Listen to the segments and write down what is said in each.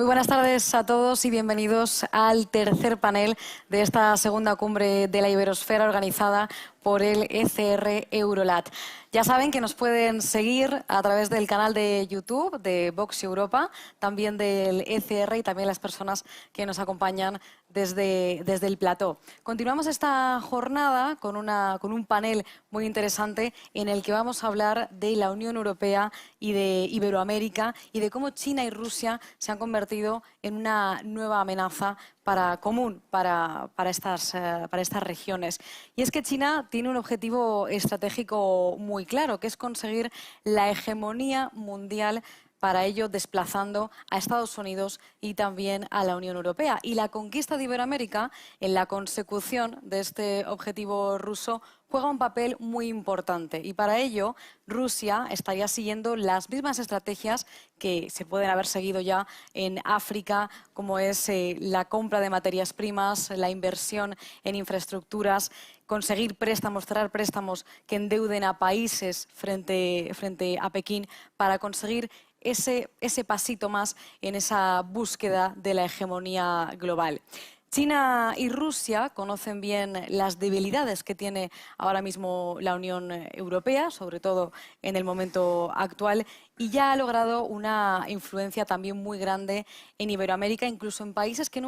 Muy buenas tardes a todos y bienvenidos al tercer panel de esta segunda cumbre de la Iberosfera organizada por el ECR Eurolat. Ya saben que nos pueden seguir a través del canal de YouTube de Vox Europa, también del ECR y también las personas que nos acompañan desde el plató. Continuamos esta jornada con un panel muy interesante en el que vamos a hablar de la Unión Europea y de Iberoamérica y de cómo China y Rusia se han convertido en una nueva amenaza común para estas regiones. Y es que China tiene un objetivo estratégico muy claro, que es conseguir la hegemonía mundial, para ello desplazando a Estados Unidos y también a la Unión Europea. Y la conquista de Iberoamérica, en la consecución de este objetivo ruso, juega un papel muy importante. Y para ello, Rusia estaría siguiendo las mismas estrategias que se pueden haber seguido ya en África, como es la compra de materias primas, la inversión en infraestructuras, conseguir préstamos, cerrar préstamos que endeuden a países frente a Pekín para conseguir ese pasito más en esa búsqueda de la hegemonía global. China y Rusia conocen bien las debilidades que tiene ahora mismo la Unión Europea, sobre todo en el momento actual, y ya ha logrado una influencia también muy grande en Iberoamérica, incluso en países que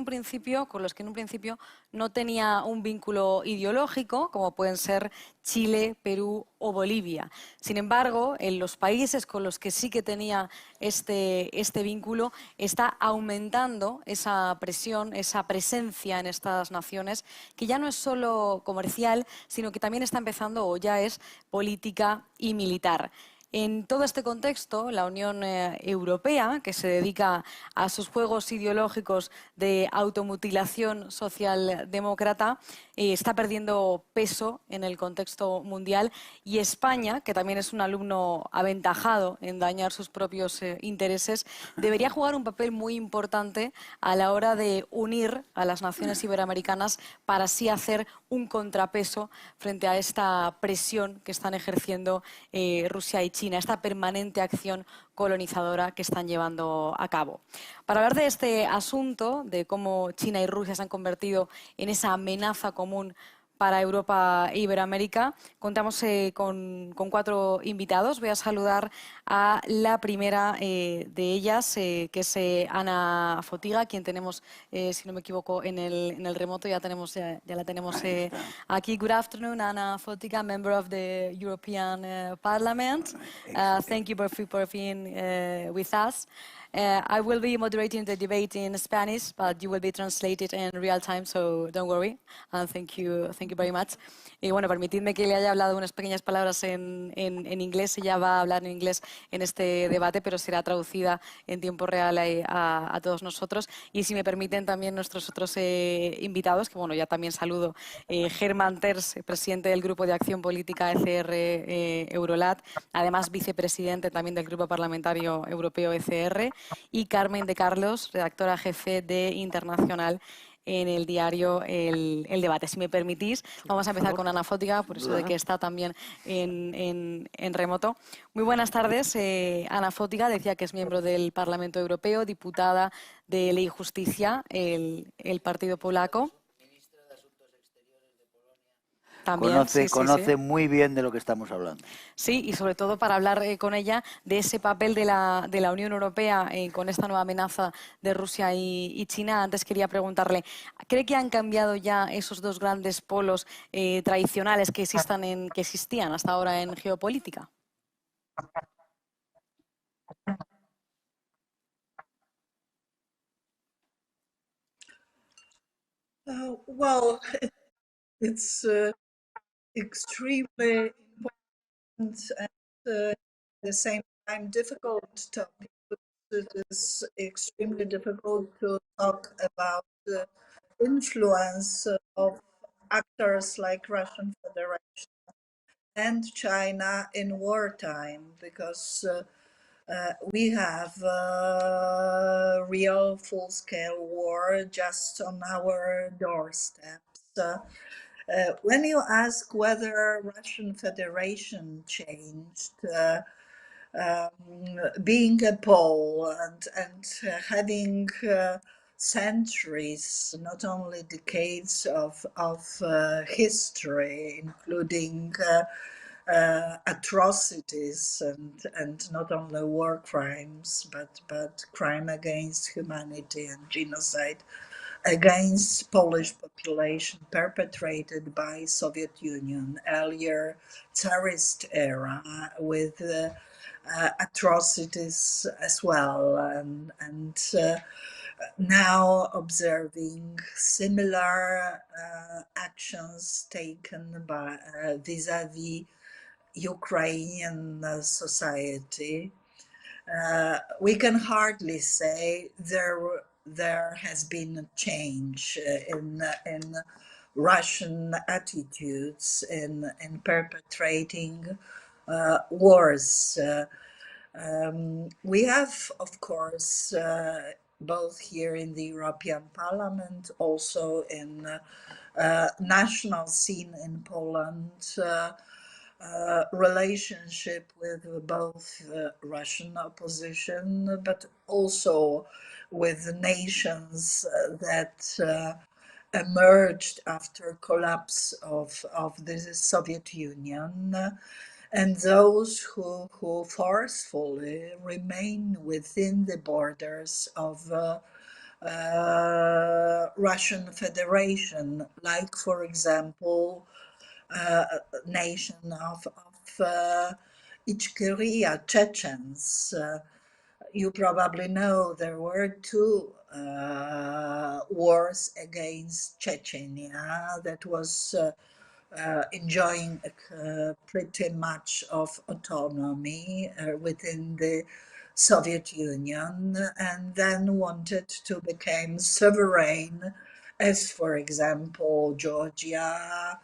con los que en un principio no tenía un vínculo ideológico, como pueden ser Chile, Perú o Bolivia. Sin embargo, en los países con los que sí que tenía este vínculo, está aumentando esa presión, esa presencia en estas naciones, que ya no es solo comercial, sino que también está empezando o ya es política y militar. En todo este contexto, la Unión Europea, que se dedica a sus juegos ideológicos de automutilación socialdemócrata, está perdiendo peso en el contexto mundial, y España, que también es un alumno aventajado en dañar sus propios intereses, debería jugar un papel muy importante a la hora de unir a las naciones iberoamericanas para así hacer un contrapeso frente a esta presión que están ejerciendo Rusia y China, esta permanente acción colonizadora que están llevando a cabo. Para hablar de este asunto, de cómo China y Rusia se han convertido en esa amenaza común para Europa e Iberoamérica, contamos con cuatro invitados. Voy a saludar a la primera de ellas, que es Ana Fotiga, quien tenemos, si no me equivoco, en el remoto. Ya la tenemos aquí. Good afternoon, Ana Fotiga, member of the European Parliament. Thank you for being with us. I will be moderating the debate in Spanish, but you will be translated in real time, so don't worry. And thank you very much. Y bueno, permitidme que le haya hablado unas pequeñas palabras en inglés. Ella va a hablar en inglés en este debate, pero será traducida en tiempo real a todos nosotros. Y si me permiten también nuestros otros invitados, que bueno, ya también saludo, Germán Terç, presidente del Grupo de Acción Política ECR Eurolat, además vicepresidente también del Grupo Parlamentario Europeo ECR, y Carmen de Carlos, redactora jefe de Internacional en el diario El Debate. Si me permitís, vamos a empezar con Ana Fotiga, por eso de que está también en remoto. Muy buenas tardes. Ana Fotiga decía que es miembro del Parlamento Europeo, diputada de Ley y Justicia, el partido polaco. También, Conoce muy bien de lo que estamos hablando. Sí, y sobre todo para hablar con ella de ese papel de la Unión Europea con esta nueva amenaza de Rusia y China. Antes quería preguntarle, ¿cree que han cambiado ya esos dos grandes polos tradicionales que existían hasta ahora en geopolítica? Well, it's extremely important and at the same time difficult topic. It is extremely difficult to talk about the influence of actors like Russian Federation and China in wartime, because we have a real full-scale war just on our doorsteps. When you ask whether Russian Federation changed, being a Pole and having centuries, not only decades of history, including atrocities and not only war crimes, but crime against humanity and genocide against Polish population perpetrated by Soviet Union earlier Tsarist era with atrocities as well and now observing similar actions taken by vis-a-vis Ukrainian society. We can hardly say there has been a change in Russian attitudes in perpetrating wars. We have, of course, both here in the European Parliament, also in national scene in Poland, relationship with both Russian opposition, but also with nations that emerged after collapse of the Soviet Union, and those who forcefully remain within the borders of Russian Federation, like, for example, nation of Ichkeria, Chechens. You probably know there were two wars against Chechnya that was enjoying pretty much of autonomy within the Soviet Union and then wanted to become sovereign, as for example Georgia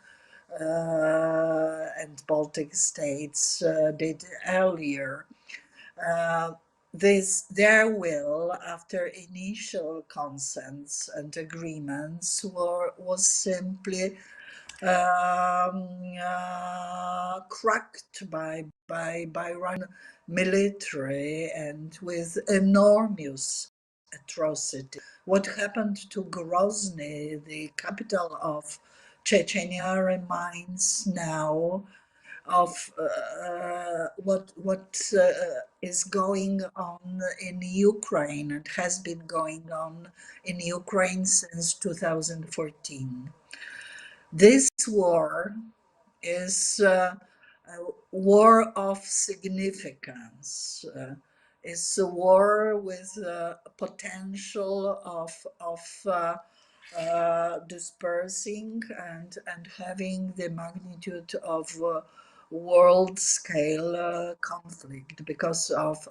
and Baltic states did earlier. Their will, after initial consents and agreements, was simply cracked by Russian military and with enormous atrocity. What happened to Grozny, the capital of Chechnya, reminds now of what is going on in Ukraine and has been going on in Ukraine since 2014. This war is a war of significance. It's a war with potential of dispersing and having the magnitude of world scale conflict because of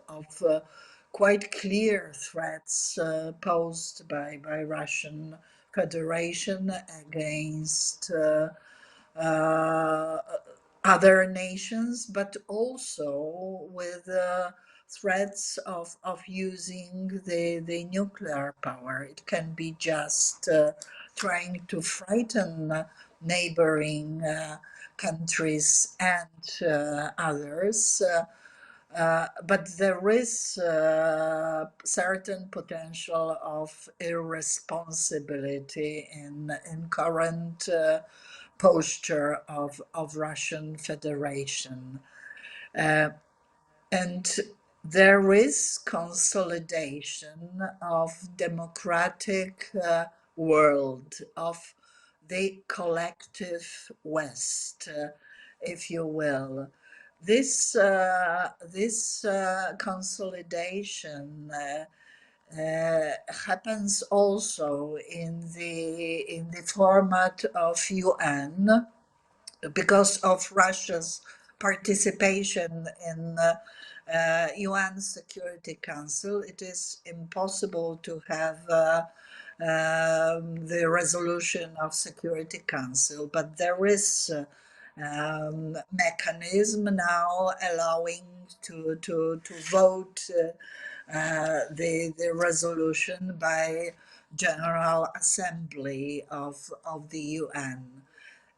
quite clear threats posed by Russian Federation against uh, other nations, but also with threats of using the nuclear power. It can be just trying to frighten neighboring countries and others. But there is certain potential of irresponsibility in current posture of Russian Federation. And there is consolidation of democratic world, of the collective West, if you will. This consolidation happens also in the format of UN because of Russia's participation in UN Security Council. It is impossible to have the resolution of Security Council, but there is mechanism now allowing to vote the resolution by General Assembly of the UN.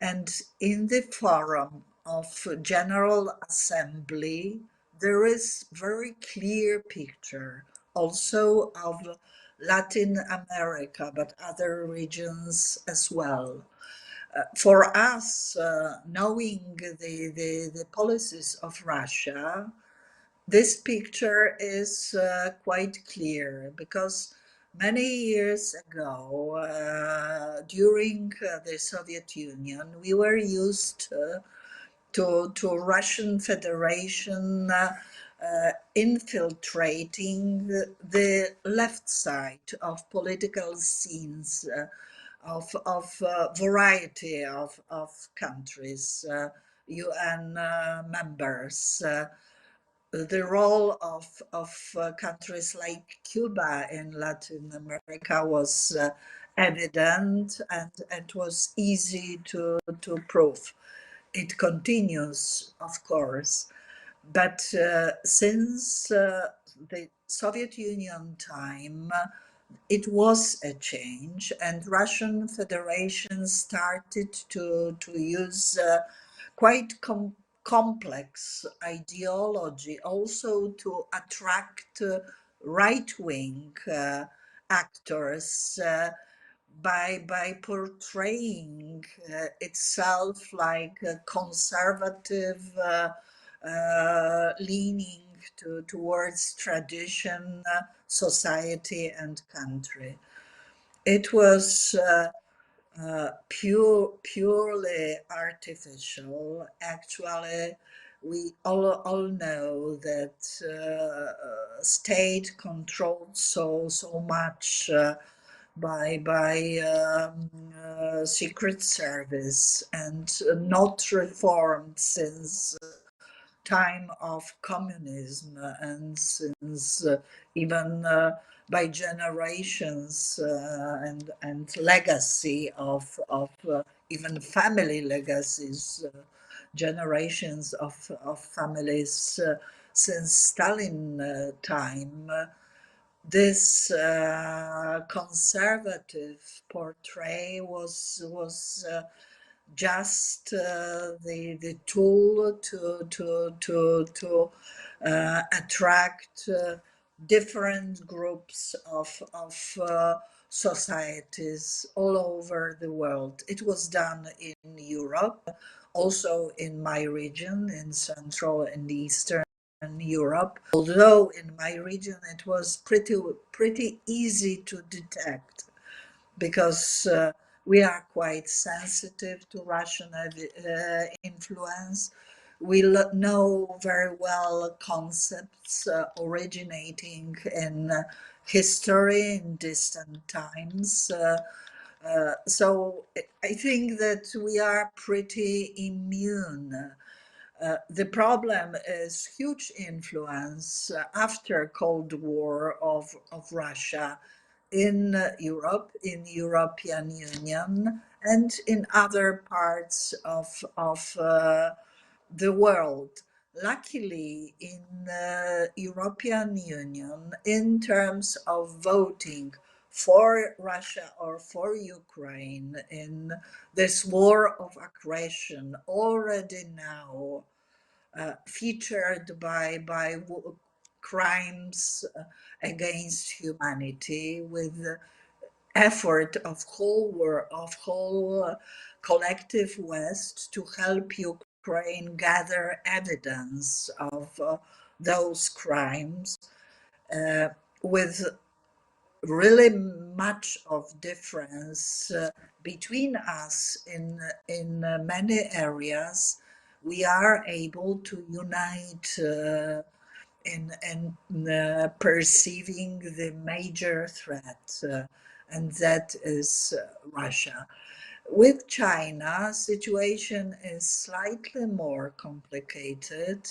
And in the forum of General Assembly, there is very clear picture also of Latin America, but other regions as well. For us, knowing the policies of Russia, this picture is quite clear because many years ago, during the Soviet Union, we were used to Russian Federation infiltrating the left side of political scenes of variety of countries, UN members. The role of countries like Cuba in Latin America was evident and it was easy to prove. It continues, of course, but since the Soviet Union time, it was a change, and Russian Federation started to use quite complex ideology also to attract right-wing actors by portraying itself like a conservative leaning towards tradition, society and country. It was purely artificial. Actually, we all know that state controlled so much by secret service and not reformed since time of communism and since even by generations and legacy of even family legacies, generations of families since Stalin time. This conservative portray was just the tool to attract different groups of societies all over the world. It was done in Europe, also in my region, in Central and Eastern Europe. Although in my region it was pretty easy to detect because we are quite sensitive to Russian influence. We know very well concepts originating in history in distant times. So I think that we are pretty immune. The problem is huge influence after Cold War of Russia in Europe, in European Union, and in other parts of the world. Luckily, in European Union, in terms of voting for Russia or for Ukraine in this war of aggression, already now featured by crimes against humanity, with effort of whole collective West to help Ukraine gather evidence of those crimes, with really much of difference between us in many areas. We are able to unite in perceiving the major threat, and that is Russia. With China, situation is slightly more complicated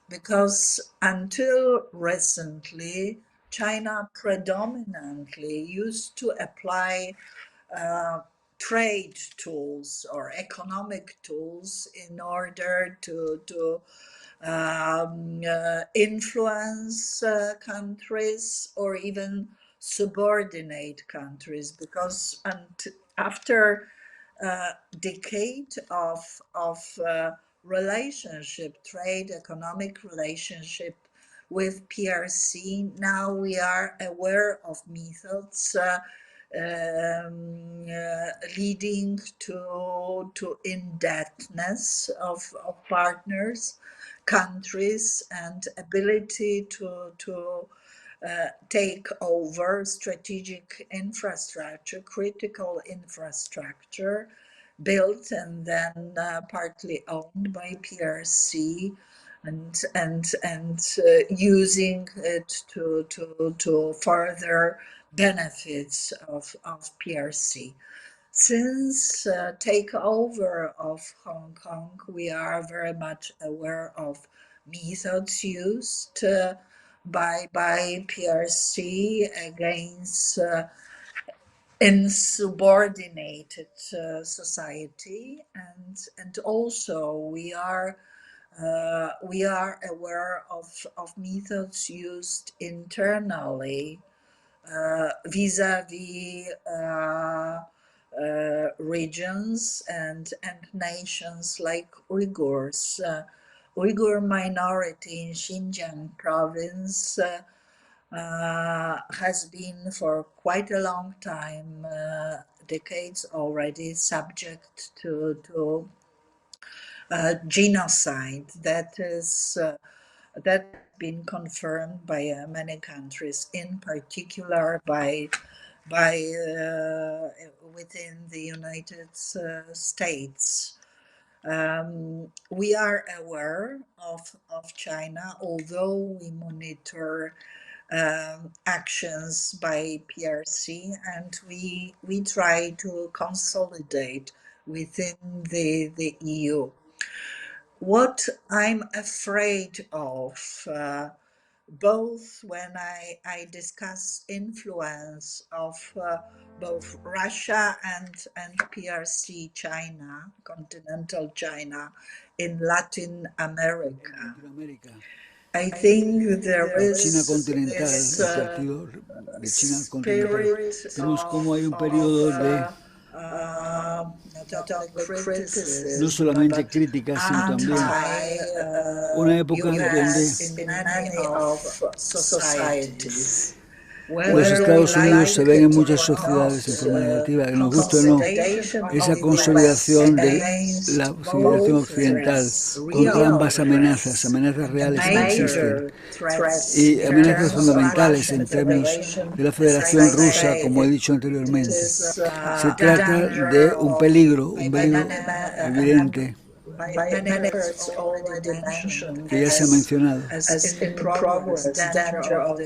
because until recently, China predominantly used to apply trade tools or economic tools in order to influence countries or even subordinate countries, because after a decade of relationship, trade, economic relationship with PRC. Now we are aware of methods leading to indebtedness of partners, countries, and ability to take over strategic infrastructure, critical infrastructure built and then partly owned by PRC, and using it to further benefits of PRC. Since takeover of Hong Kong, we are very much aware of methods used by PRC against insubordinated society, and also we are aware of methods used internally vis-a-vis regions and nations like Uyghurs. Uyghur minority in Xinjiang province has been for quite a long time, decades already, subject to genocide that is been confirmed by many countries, in particular by within the United States. We are aware of China, although we monitor actions by PRC, and we try to consolidate within the EU. What I'm afraid of, both when I discuss influence of both Russia and PRC China, continental China, in Latin America, I think there is China continental, el partido de China continental. Vemos cómo hay un periodo de no solamente críticas, sino también una época donde los Estados Unidos se ven en muchas sociedades en forma negativa, que nos guste o no, esa consolidación de la civilización occidental contra ambas amenazas reales que existen y amenazas fundamentales en términos de la Federación Rusa, como he dicho anteriormente. Se trata de un peligro evidente que ya se ha mencionado,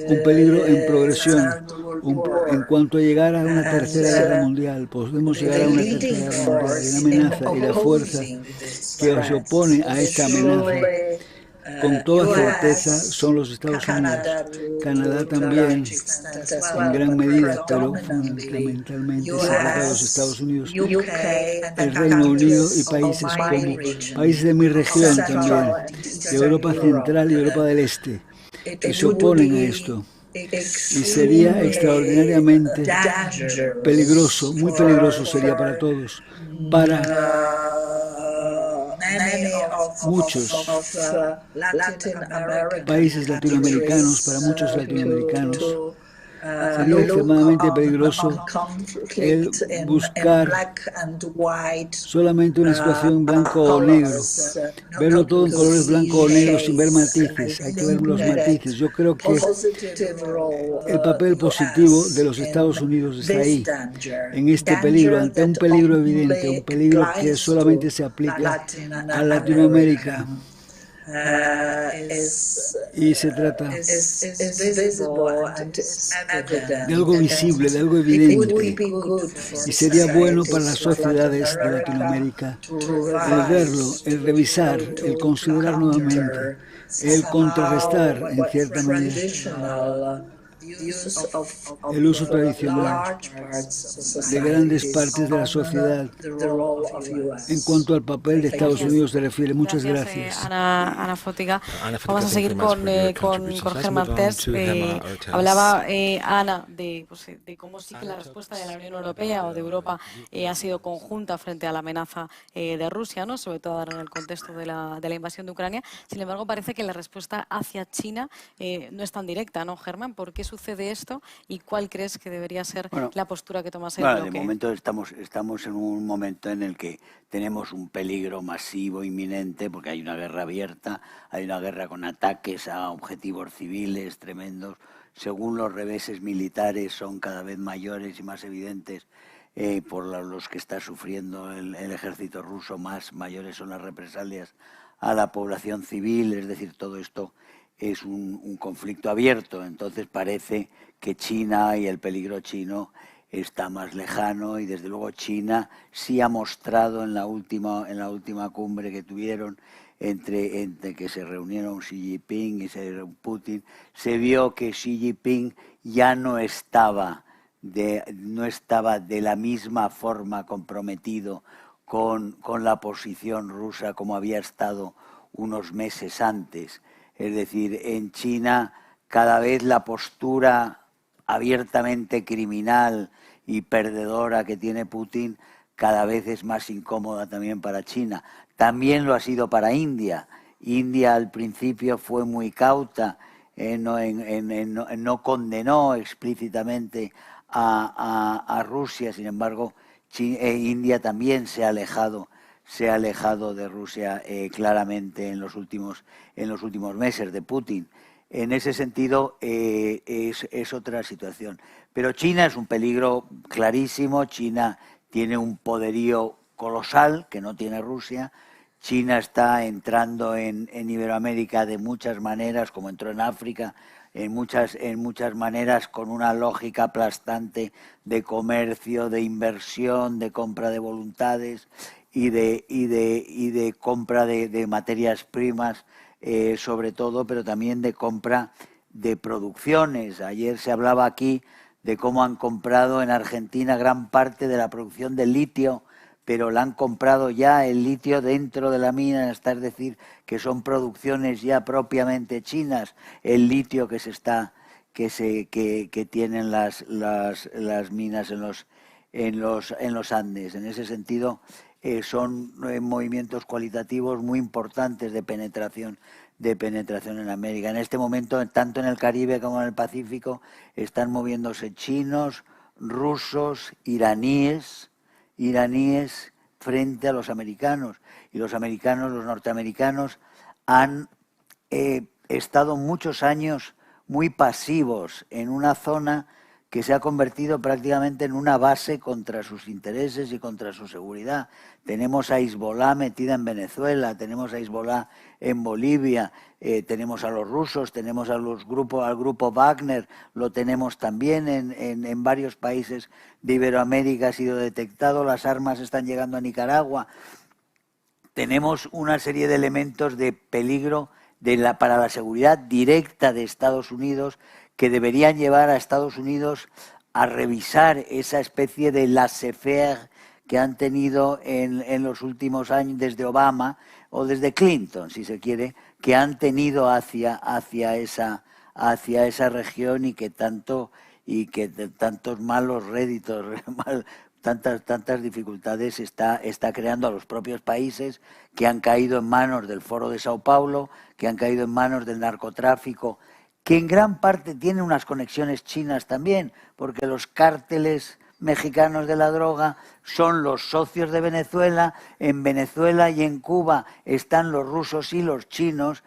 un peligro en progresión. En cuanto a llegar a una tercera guerra mundial, podemos llegar a una tercera guerra mundial, y la amenaza y la fuerza que se opone a esta amenaza con toda certeza son los Estados Unidos, Canadá también en gran medida, pero fundamentalmente se trata de los Estados Unidos, el Reino Unido y países como países de mi región también, de Europa Central y Europa del Este, que se oponen a esto. Y sería extraordinariamente peligroso, muy peligroso sería para todos, para muchos países latinoamericanos, para muchos latinoamericanos, sería extremadamente peligroso el buscar solamente una situación blanco o negro, verlo todo en colores blanco o negro sin ver matices. Hay que ver los matices. Yo creo que el papel positivo de los Estados Unidos está ahí, en este peligro, ante un peligro evidente, un peligro que solamente se aplica a Latinoamérica. Y se trata de algo visible, de algo evidente, y sería bueno para las sociedades de Latinoamérica el verlo, el revisar, el considerar nuevamente, el contrarrestar en cierta manera el uso tradicional de grandes partes de la sociedad. En cuanto al papel de Estados Unidos se refiere. Muchas gracias. Ana Fotyga. Vamos a seguir con Germán Tertsch. Hablaba Ana de cómo sí que la respuesta de la Unión Europea o de Europa ha sido conjunta frente a la amenaza de Rusia, ¿no? Sobre todo ahora en el contexto de la invasión de Ucrania. Sin embargo, parece que la respuesta hacia China no es tan directa, ¿no, Germán? ¿Por qué sucede esto y cuál crees que debería ser la postura que toma el bloque? De momento estamos en un momento en el que tenemos un peligro masivo, inminente, porque hay una guerra abierta, hay una guerra con ataques a objetivos civiles tremendos. Según los reveses militares son cada vez mayores y más evidentes por los que está sufriendo el ejército ruso, más mayores son las represalias a la población civil, es decir, todo esto es un conflicto abierto. Entonces parece que China y el peligro chino está más lejano, y desde luego China sí ha mostrado en la última cumbre que tuvieron entre que se reunieron Xi Jinping y Putin, se vio que Xi Jinping ya no estaba de la misma forma comprometido con la posición rusa como había estado unos meses antes. Es decir, en China cada vez la postura abiertamente criminal y perdedora que tiene Putin cada vez es más incómoda también para China. También lo ha sido para India. India al principio fue muy cauta, no condenó explícitamente a Rusia. Sin embargo, India también se ha alejado de Rusia claramente en los últimos meses de Putin. En ese sentido es otra situación. Pero China es un peligro clarísimo. China tiene un poderío colosal que no tiene Rusia. China está entrando en Iberoamérica de muchas maneras, como entró en África, en muchas maneras, con una lógica aplastante de comercio, de inversión, de compra de voluntades y de compra de materias primas, sobre todo, pero también de compra de producciones. Ayer se hablaba aquí de cómo han comprado en Argentina gran parte de la producción de litio, pero la han comprado ya el litio dentro de la mina, es decir, que son producciones ya propiamente chinas, el litio que tienen las minas en los Andes. En ese sentido, son movimientos cualitativos muy importantes de penetración en América. En este momento, tanto en el Caribe como en el Pacífico, están moviéndose chinos, rusos, iraníes frente a los americanos. Y los norteamericanos, han estado muchos años muy pasivos en una zona que se ha convertido prácticamente en una base contra sus intereses y contra su seguridad. Tenemos a Hezbollah metida en Venezuela, tenemos a Hezbollah en Bolivia, tenemos a los rusos, tenemos al grupo Wagner, lo tenemos también en varios países de Iberoamérica, ha sido detectado, las armas están llegando a Nicaragua. Tenemos una serie de elementos de peligro para la seguridad directa de Estados Unidos que deberían llevar a Estados Unidos a revisar esa especie de laissez-faire que han tenido en los últimos años, desde Obama o desde Clinton, si se quiere, que han tenido hacia esa región y que tantos malos réditos, tantas dificultades está creando a los propios países que han caído en manos del Foro de Sao Paulo, que han caído en manos del narcotráfico, que en gran parte tiene unas conexiones chinas también, porque los cárteles mexicanos de la droga son los socios de Venezuela. En Venezuela y en Cuba están los rusos y los chinos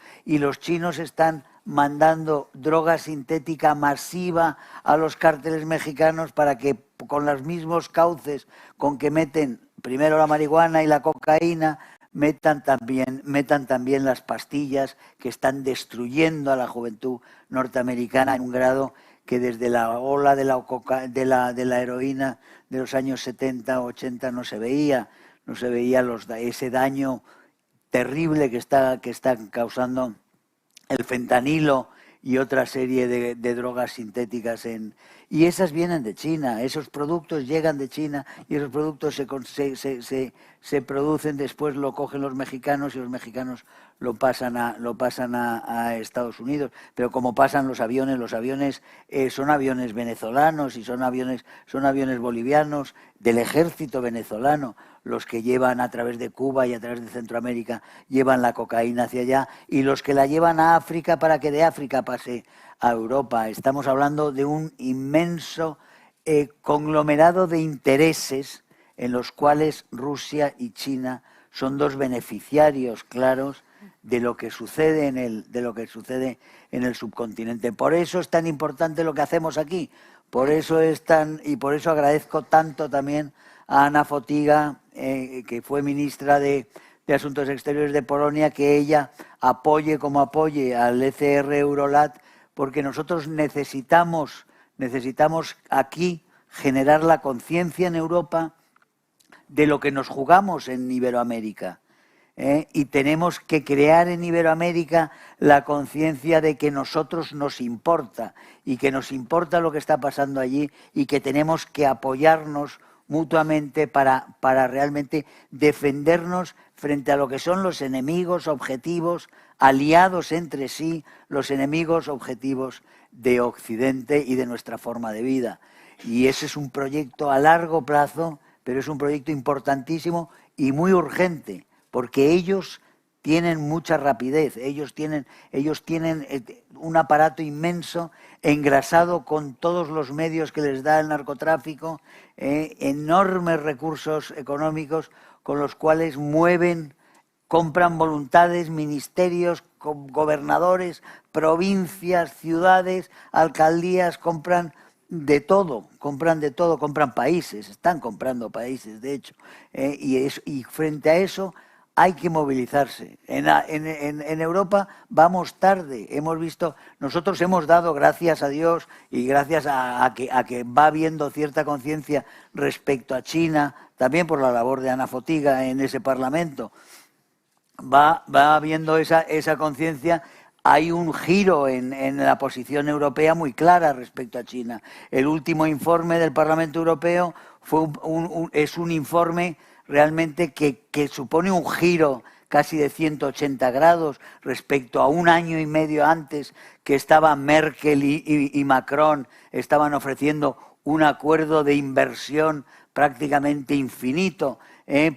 están mandando droga sintética masiva a los cárteles mexicanos para que con los mismos cauces con que meten primero la marihuana y la cocaína, metan también las pastillas que están destruyendo a la juventud norteamericana en un grado que desde la ola de la heroína de los años 70, 80 no se veía ese daño terrible que está causando el fentanilo y otra serie de drogas sintéticas y esas vienen de China, esos productos llegan de China y esos productos se producen, después lo cogen los mexicanos y los mexicanos lo pasan a Estados Unidos. Pero como pasan los aviones son aviones venezolanos y son aviones bolivianos del ejército venezolano, los que llevan a través de Cuba y a través de Centroamérica, llevan la cocaína hacia allá, y los que la llevan a África para que de África pase a Europa. Estamos hablando de un inmenso conglomerado de intereses en los cuales Rusia y China son dos beneficiarios claros de lo que sucede en el subcontinente. Por eso es tan importante lo que hacemos aquí. Por eso agradezco tanto también a Anna Fotyga, que fue ministra de Asuntos Exteriores de Polonia, que ella apoye al ECR Eurolat, porque nosotros necesitamos aquí generar la conciencia en Europa de lo que nos jugamos en Iberoamérica. Y tenemos que crear en Iberoamérica la conciencia de que nosotros nos importa y que nos importa lo que está pasando allí y que tenemos que apoyarnos mutuamente para realmente defendernos frente a lo que son los enemigos objetivos, aliados entre sí, los enemigos objetivos de Occidente y de nuestra forma de vida. Y ese es un proyecto a largo plazo, pero es un proyecto importantísimo y muy urgente, porque ellos tienen mucha rapidez, ellos tienen un aparato inmenso, engrasado con todos los medios que les da el narcotráfico, enormes recursos económicos con los cuales compran voluntades, ministerios, gobernadores, provincias, ciudades, alcaldías, compran de todo, compran países, están comprando países, de hecho, y frente a eso hay que movilizarse. En Europa vamos tarde. Nosotros hemos dado, gracias a Dios y gracias a que va habiendo cierta conciencia respecto a China, también por la labor de Anna Fotyga en ese Parlamento, va habiendo esa conciencia. Hay un giro en la posición europea muy clara respecto a China. El último informe del Parlamento Europeo es un informe realmente que supone un giro casi de 180 grados respecto a un año y medio antes, que estaban Merkel y Macron, estaban ofreciendo un acuerdo de inversión prácticamente infinito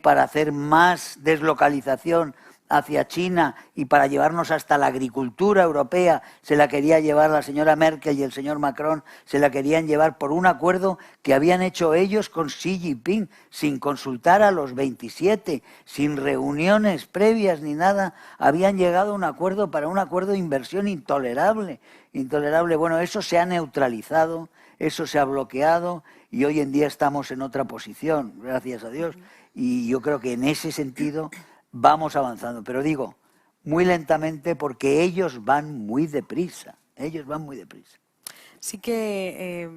para hacer más deslocalización hacia China y para llevarnos hasta la agricultura europea. Se la quería llevar la señora Merkel y el señor Macron, se la querían llevar por un acuerdo que habían hecho ellos con Xi Jinping, sin consultar a los 27, sin reuniones previas ni nada. Habían llegado a un acuerdo para un acuerdo de inversión intolerable. Bueno, eso se ha neutralizado, eso se ha bloqueado y hoy en día estamos en otra posición, gracias a Dios. Y yo creo que en ese sentido vamos avanzando, pero digo, muy lentamente, porque ellos van muy deprisa. Sí que,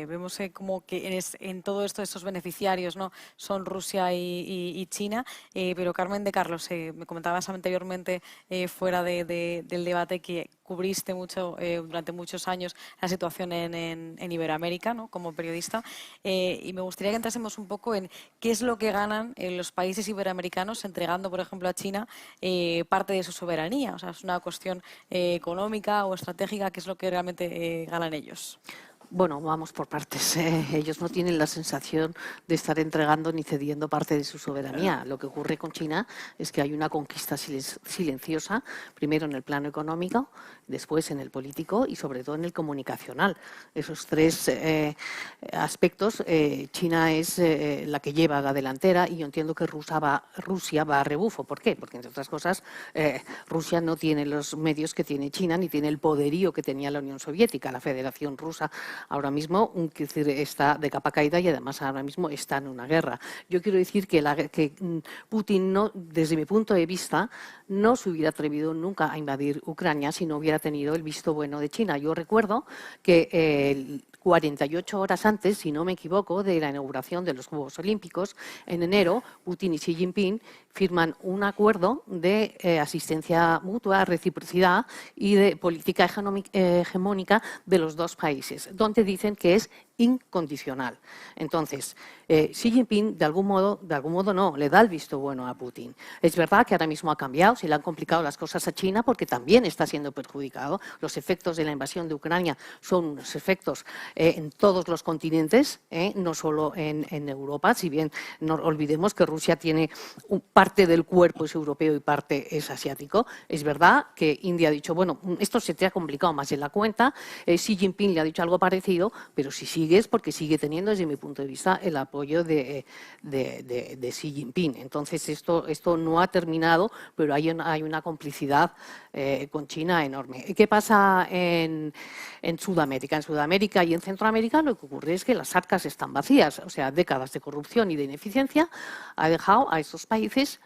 vemos como que en todo esto estos beneficiarios, ¿no?, son Rusia y China, pero Carmen de Carlos, me comentabas anteriormente fuera del debate que cubriste mucho durante muchos años la situación en Iberoamérica, ¿no?, como periodista, y me gustaría que entrásemos un poco en qué es lo que ganan los países iberoamericanos entregando, por ejemplo, a China parte de su soberanía. O sea, es una cuestión económica o estratégica, ¿qué es lo que realmente ganan ellos? Bueno, vamos por partes. Ellos no tienen la sensación de estar entregando ni cediendo parte de su soberanía. Lo que ocurre con China es que hay una conquista silenciosa, primero en el plano económico, después en el político y sobre todo en el comunicacional. Esos tres aspectos, China es la que lleva a la delantera, y yo entiendo que Rusia va a rebufo. ¿Por qué? Porque, entre otras cosas, Rusia no tiene los medios que tiene China, ni tiene el poderío que tenía la Unión Soviética. La Federación Rusa ahora mismo está de capa caída y además ahora mismo está en una guerra. Yo quiero decir que Putin, desde mi punto de vista, no se hubiera atrevido nunca a invadir Ucrania si no hubiera tenido el visto bueno de China. Yo recuerdo que 48 horas antes, si no me equivoco, de la inauguración de los Juegos Olímpicos, en enero, Putin y Xi Jinping firman un acuerdo de asistencia mutua, reciprocidad y de política hegemónica de los dos países, donde dicen que es incondicional. Entonces, Xi Jinping, de algún modo no, le da el visto bueno a Putin. Es verdad que ahora mismo ha cambiado, se le han complicado las cosas a China porque también está siendo perjudicado. Los efectos de la invasión de Ucrania son unos efectos en todos los continentes, no solo en Europa, si bien no olvidemos que Rusia tiene parte del cuerpo es europeo y parte es asiático. Es verdad que India ha dicho, bueno, esto se te ha complicado más en la cuenta, Xi Jinping le ha dicho algo parecido, pero si sigue es porque sigue teniendo, desde mi punto de vista, el apoyo de Xi Jinping. Entonces, esto no ha terminado, pero hay una complicidad con China enorme. ¿Qué pasa en Sudamérica? En Sudamérica y en Centroamérica lo que ocurre es que las arcas están vacías, o sea, décadas de corrupción y de ineficiencia ha dejado a esos países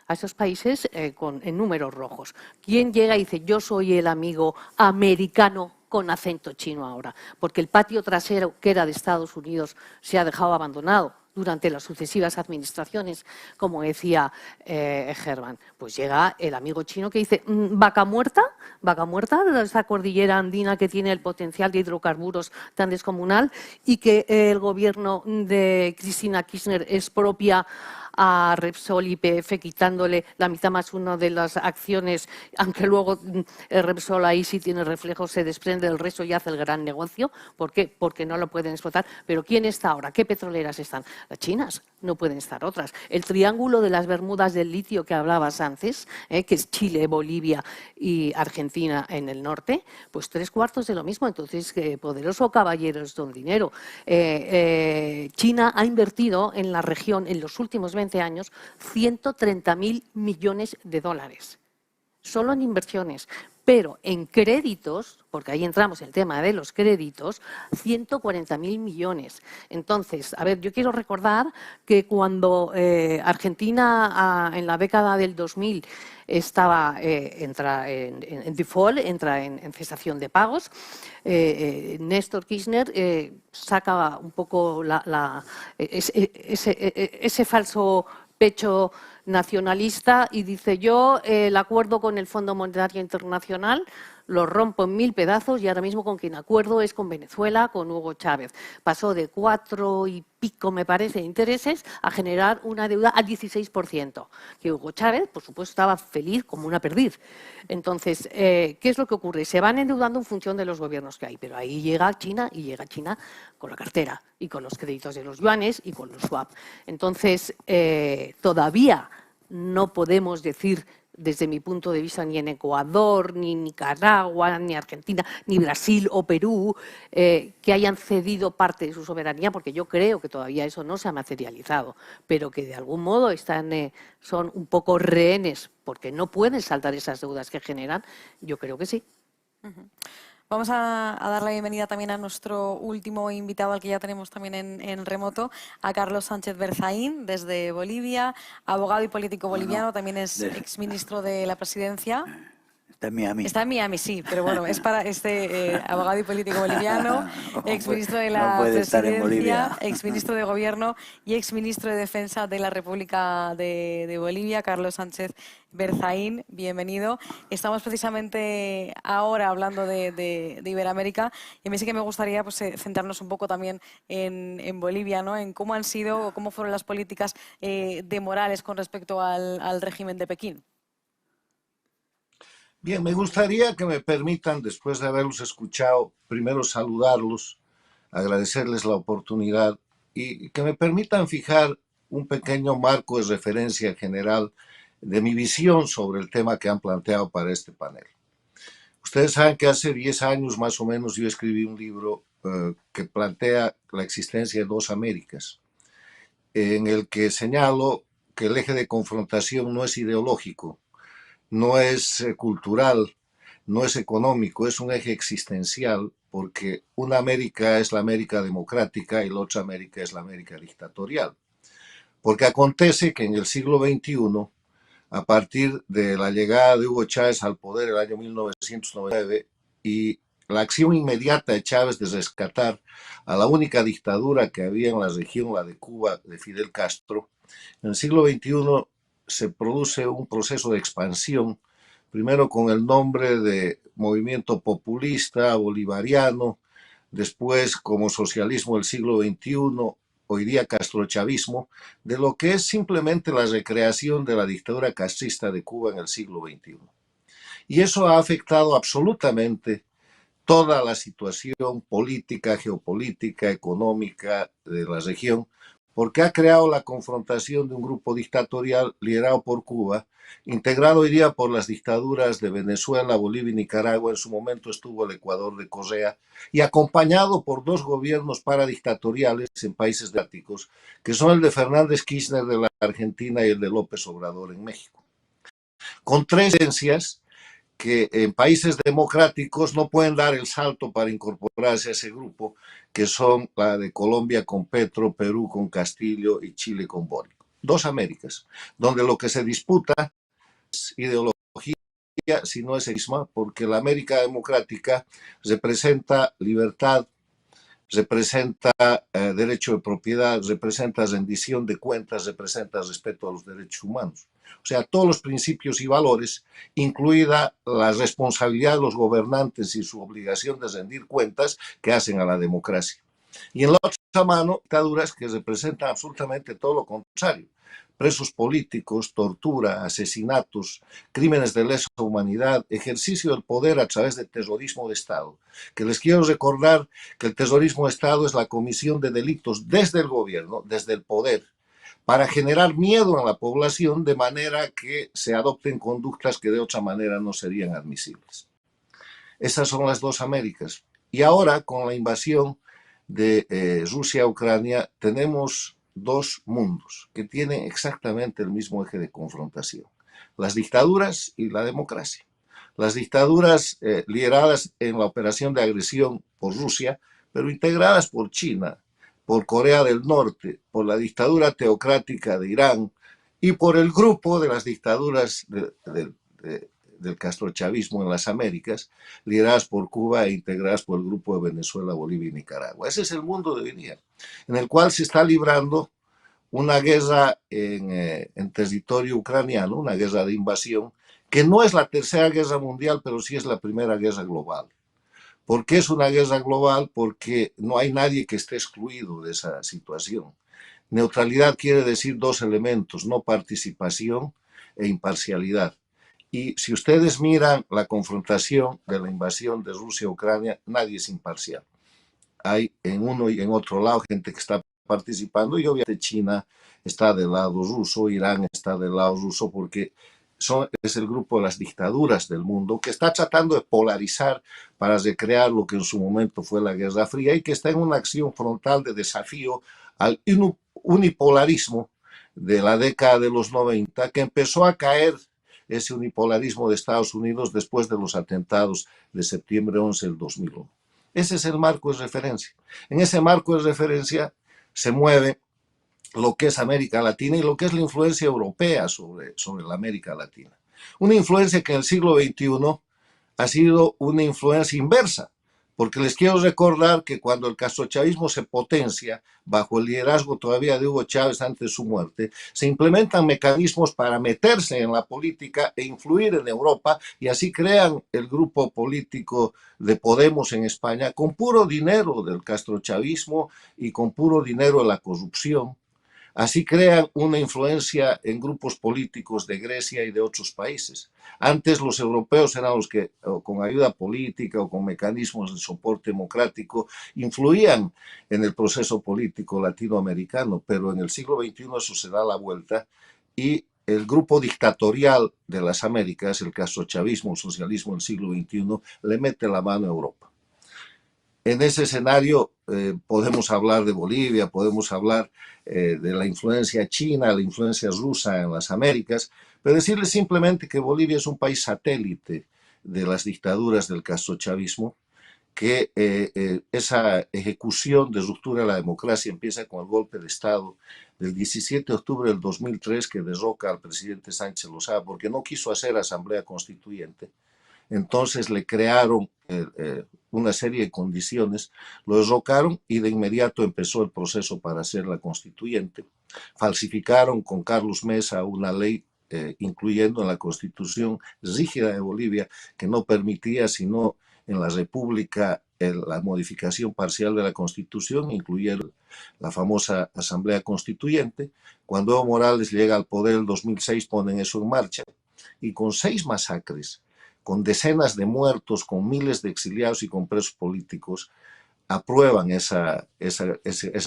en números rojos. ¿Quién llega y dice, yo soy el amigo americano con acento chino ahora? Porque el patio trasero, que era de Estados Unidos, se ha dejado abandonado durante las sucesivas administraciones, como decía Herman. Pues llega el amigo chino que dice, vaca muerta de esta cordillera andina que tiene el potencial de hidrocarburos tan descomunal y que el gobierno de Cristina Kirchner expropia a Repsol y YPF quitándole la mitad más uno de las acciones, aunque luego Repsol ahí sí tiene reflejos, se desprende del resto y hace el gran negocio. ¿Por qué? Porque no lo pueden explotar. Pero ¿quién está ahora? ¿Qué petroleras están? Las chinas, no pueden estar otras. El triángulo de las Bermudas del litio que hablabas antes, que es Chile, Bolivia y Argentina en el norte, pues 3/4 de lo mismo. Entonces, poderoso caballero es don dinero. China ha invertido en la región en los últimos 20 años 130.000 millones de dólares, solo en inversiones, pero en créditos, porque ahí entramos en el tema de los créditos, 140.000 millones. Entonces, a ver, yo quiero recordar que cuando Argentina en la década del 2000 entra en default, entra en cesación de pagos, Néstor Kirchner saca un poco ese falso pecho nacionalista y dice, yo el acuerdo con el Fondo Monetario Internacional lo rompo en 1000 pedazos y ahora mismo con quien acuerdo es con Venezuela, con Hugo Chávez. Pasó de 4 y pico, me parece, intereses a generar una deuda al 16%, que Hugo Chávez, por supuesto, estaba feliz como una perdiz. Entonces, ¿qué es lo que ocurre? Se van endeudando en función de los gobiernos que hay, pero ahí llega China y llega China con la cartera y con los créditos de los yuanes y con los swap. Entonces, todavía no podemos decir, desde mi punto de vista, ni en Ecuador, ni Nicaragua, ni Argentina, ni Brasil o Perú, que hayan cedido parte de su soberanía, porque yo creo que todavía eso no se ha materializado, pero que de algún modo son un poco rehenes, porque no pueden saltar esas deudas que generan, yo creo que sí. Vamos a dar la bienvenida también a nuestro último invitado, al que ya tenemos también en remoto, a Carlos Sánchez Berzaín, desde Bolivia, abogado y político boliviano, también es exministro de la Presidencia. Está en Miami. Está en Miami, sí, pero bueno, es para abogado y político boliviano, exministro de la Presidencia, exministro de Gobierno y exministro de Defensa de la República de Bolivia, Carlos Sánchez Berzaín, bienvenido. Estamos precisamente ahora hablando de Iberoamérica y a mí sí que me gustaría pues, centrarnos un poco también en Bolivia, ¿no? En cómo han sido o cómo fueron las políticas de Morales con respecto al régimen de Pekín. Bien, me gustaría que me permitan, después de haberlos escuchado, primero saludarlos, agradecerles la oportunidad y que me permitan fijar un pequeño marco de referencia general de mi visión sobre el tema que han planteado para este panel. Ustedes saben que hace 10 años más o menos yo escribí un libro que plantea la existencia de dos Américas, en el que señalo que el eje de confrontación no es ideológico, no es cultural, no es económico, es un eje existencial, porque una América es la América democrática y la otra América es la América dictatorial. Porque acontece que en el siglo XXI, a partir de la llegada de Hugo Chávez al poder en el año 1999 y la acción inmediata de Chávez de rescatar a la única dictadura que había en la región, la de Cuba, de Fidel Castro, en el siglo XXI se produce un proceso de expansión, primero con el nombre de movimiento populista bolivariano, después como socialismo del siglo XXI, hoy día castrochavismo, de lo que es simplemente la recreación de la dictadura castrista de Cuba en el siglo XXI. Y eso ha afectado absolutamente toda la situación política, geopolítica, económica de la región, porque ha creado la confrontación de un grupo dictatorial liderado por Cuba, integrado hoy día por las dictaduras de Venezuela, Bolivia y Nicaragua. En su momento estuvo el Ecuador de Correa, y acompañado por dos gobiernos paradictatoriales en países democráticos, que son el de Fernández Kirchner de la Argentina y el de López Obrador en México. Con tres esencias que en países democráticos no pueden dar el salto para incorporarse a ese grupo, que son la de Colombia con Petro, Perú con Castillo y Chile con Boric. Dos Américas, donde lo que se disputa es ideología, si no es egoísmo, porque la América democrática representa libertad, representa derecho de propiedad, representa rendición de cuentas, representa respeto a los derechos humanos. O sea, todos los principios y valores, incluida la responsabilidad de los gobernantes y su obligación de rendir cuentas que hacen a la democracia. Y en la otra mano, dictaduras que representan absolutamente todo lo contrario. Presos políticos, tortura, asesinatos, crímenes de lesa humanidad, ejercicio del poder a través de terrorismo de Estado. Que les quiero recordar que el terrorismo de Estado es la comisión de delitos desde el gobierno, desde el poder, para generar miedo en la población de manera que se adopten conductas que de otra manera no serían admisibles. Esas son las dos Américas. Y ahora, con la invasión de Rusia a Ucrania, tenemos dos mundos que tienen exactamente el mismo eje de confrontación: las dictaduras y la democracia. Las dictaduras lideradas en la operación de agresión por Rusia, pero integradas por China, por Corea del Norte, por la dictadura teocrática de Irán y por el grupo de las dictaduras del castrochavismo en las Américas, lideradas por Cuba e integradas por el grupo de Venezuela, Bolivia y Nicaragua. Ese es el mundo de hoy día, en el cual se está librando una guerra en territorio ucraniano, una guerra de invasión, que no es la tercera guerra mundial, pero sí es la primera guerra global. ¿Por qué es una guerra global? Porque no hay nadie que esté excluido de esa situación. Neutralidad quiere decir dos elementos: no participación e imparcialidad. Y si ustedes miran la confrontación de la invasión de Rusia a Ucrania, nadie es imparcial. Hay en uno y en otro lado gente que está participando, y obviamente China está del lado ruso, Irán está del lado ruso, porque es el grupo de las dictaduras del mundo que está tratando de polarizar para recrear lo que en su momento fue la Guerra Fría, y que está en una acción frontal de desafío al unipolarismo de la década de los 90, que empezó a caer ese unipolarismo de Estados Unidos después de los atentados de septiembre 11 del 2001. Ese es el marco de referencia. En ese marco de referencia se mueve lo que es América Latina y lo que es la influencia europea sobre la América Latina. Una influencia que en el siglo XXI ha sido una influencia inversa, porque les quiero recordar que cuando el castrochavismo se potencia bajo el liderazgo todavía de Hugo Chávez antes de su muerte, se implementan mecanismos para meterse en la política e influir en Europa, y así crean el grupo político de Podemos en España con puro dinero del castrochavismo y con puro dinero de la corrupción. Así crean una influencia en grupos políticos de Grecia y de otros países. Antes los europeos eran los que, con ayuda política o con mecanismos de soporte democrático, influían en el proceso político latinoamericano, pero en el siglo XXI eso se da la vuelta, y el grupo dictatorial de las Américas, el castrochavismo, el socialismo del siglo XXI, le mete la mano a Europa. En ese escenario podemos hablar de Bolivia, podemos hablar de la influencia china, la influencia rusa en las Américas, pero decirles simplemente que Bolivia es un país satélite de las dictaduras del castrochavismo, que esa ejecución de ruptura de la democracia empieza con el golpe de Estado del 17 de octubre del 2003, que derroca al presidente Sánchez Lozada porque no quiso hacer asamblea constituyente. Entonces le crearon una serie de condiciones, lo derrocaron y de inmediato empezó el proceso para hacer la constituyente. Falsificaron con Carlos Mesa una ley incluyendo en la constitución rígida de Bolivia que no permitía sino en la república la modificación parcial de la constitución, incluyendo la famosa asamblea constituyente. Cuando Evo Morales llega al poder en el 2006 ponen eso en marcha y con 6 masacres, con decenas de muertos, con miles de exiliados y con presos políticos, aprueban esa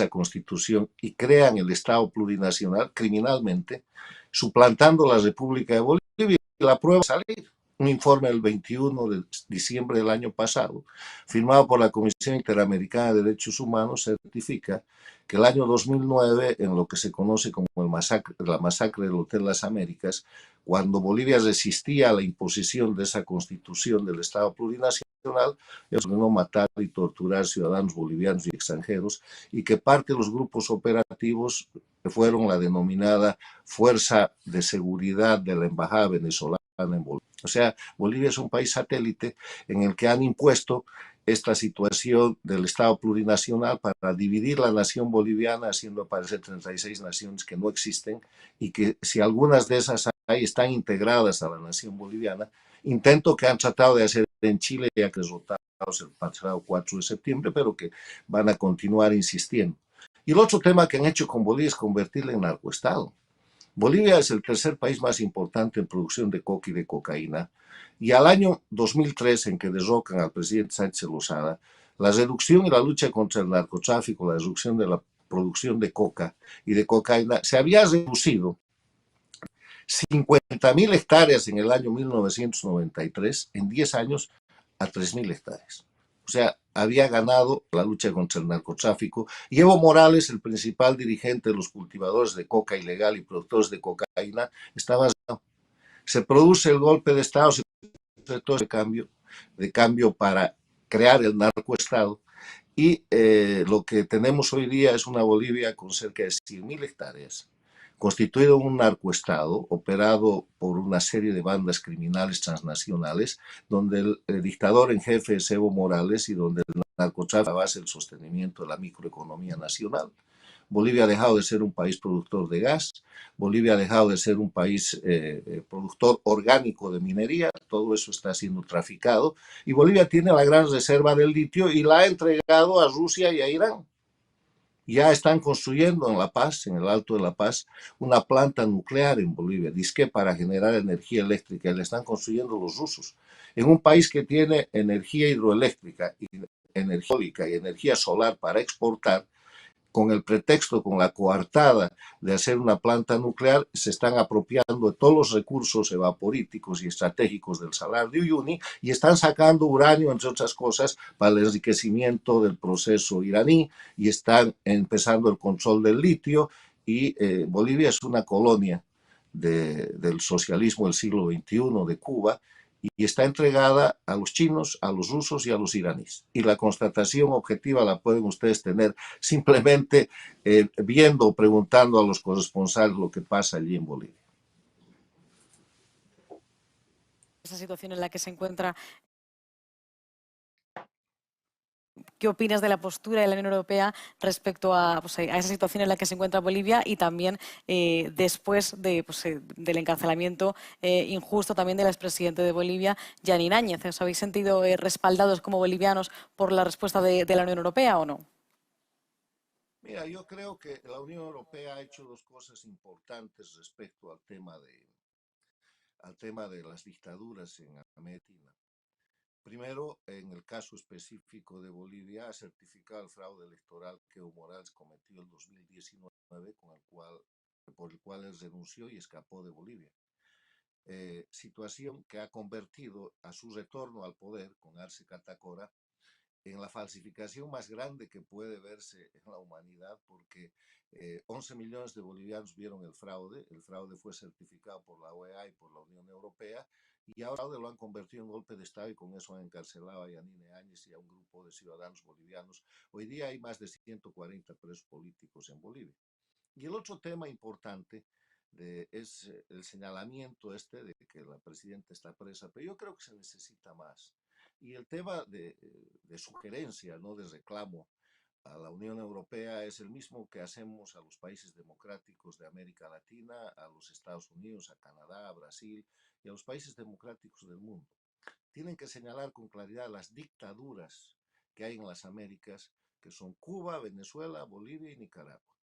constitución y crean el Estado plurinacional criminalmente, suplantando la República de Bolivia y la aprueban salir. Un informe del 21 de diciembre del año pasado, firmado por la Comisión Interamericana de Derechos Humanos, certifica que el año 2009, en lo que se conoce como la masacre del Hotel Las Américas, cuando Bolivia resistía a la imposición de esa constitución del Estado plurinacional, ordenó matar y torturar ciudadanos bolivianos y extranjeros, y que parte de los grupos operativos fueron la denominada Fuerza de Seguridad de la Embajada Venezolana en Bolivia. O sea, Bolivia es un país satélite en el que han impuesto esta situación del Estado plurinacional para dividir la nación boliviana, haciendo aparecer 36 naciones que no existen y que si algunas de esas hay están integradas a la nación boliviana, intento que han tratado de hacer en Chile ya que resultados el pasado 4 de septiembre, pero que van a continuar insistiendo. Y el otro tema que han hecho con Bolivia es convertirla en narcoestado. Bolivia es el tercer país más importante en producción de coca y de cocaína, y al año 2003, en que derrocan al presidente Sánchez Lozada, la reducción y la lucha contra el narcotráfico, la reducción de la producción de coca y de cocaína, se había reducido 50.000 hectáreas en el año 1993, en 10 años, a 3.000 hectáreas. O sea, había ganado la lucha contra el narcotráfico. Y Evo Morales, el principal dirigente de los cultivadores de coca ilegal y productores de cocaína, estaba. Se produce el golpe de Estado, se produce todo ese cambio para crear el narcoestado. Y lo que tenemos hoy día es una Bolivia con cerca de 100.000 hectáreas, constituido un narcoestado operado por una serie de bandas criminales transnacionales, donde el dictador en jefe es Evo Morales y donde el narcotráfico es la base del sostenimiento de la microeconomía nacional. Bolivia ha dejado de ser un país productor de gas, Bolivia ha dejado de ser un país productor orgánico de minería, todo eso está siendo traficado, y Bolivia tiene la gran reserva del litio y la ha entregado a Rusia y a Irán. Ya están construyendo en La Paz, en el Alto de La Paz, una planta nuclear en Bolivia, disque para generar energía eléctrica, y la están construyendo los rusos. En un país que tiene energía hidroeléctrica, energía eólica y energía solar para exportar, con el pretexto, con la coartada de hacer una planta nuclear, se están apropiando de todos los recursos evaporíticos y estratégicos del Salar de Uyuni y están sacando uranio, entre otras cosas, para el enriquecimiento del proceso iraní y están empezando el control del litio y Bolivia es una colonia del socialismo del siglo XXI de Cuba y está entregada a los chinos, a los rusos y a los iraníes. Y la constatación objetiva la pueden ustedes tener simplemente viendo o preguntando a los corresponsales lo que pasa allí en Bolivia. Esa situación en la que se encuentra. ¿Qué opinas de la postura de la Unión Europea respecto a esa situación en la que se encuentra Bolivia y también después del encarcelamiento injusto también del expresidente de Bolivia, Yanín Áñez? ¿Os habéis sentido respaldados como bolivianos por la respuesta de la Unión Europea o no? Mira, yo creo que la Unión Europea ha hecho dos cosas importantes respecto al tema de las dictaduras en América Latina. Primero, en el caso específico de Bolivia, ha certificado el fraude electoral que Evo Morales cometió en 2019, por el cual él renunció y escapó de Bolivia. Situación que ha convertido a su retorno al poder con Arce Catacora en la falsificación más grande que puede verse en la humanidad, porque 11 millones de bolivianos vieron el fraude fue certificado por la OEA y por la Unión Europea, y ahora lo han convertido en golpe de Estado y con eso han encarcelado a Yanín Áñez y a un grupo de ciudadanos bolivianos. Hoy día hay más de 140 presos políticos en Bolivia. Y el otro tema importante es el señalamiento de que la presidenta está presa, pero yo creo que se necesita más. Y el tema de sugerencia, ¿no?, de reclamo a la Unión Europea es el mismo que hacemos a los países democráticos de América Latina, a los Estados Unidos, a Canadá, a Brasil y a los países democráticos del mundo. Tienen que señalar con claridad las dictaduras que hay en las Américas, que son Cuba, Venezuela, Bolivia y Nicaragua.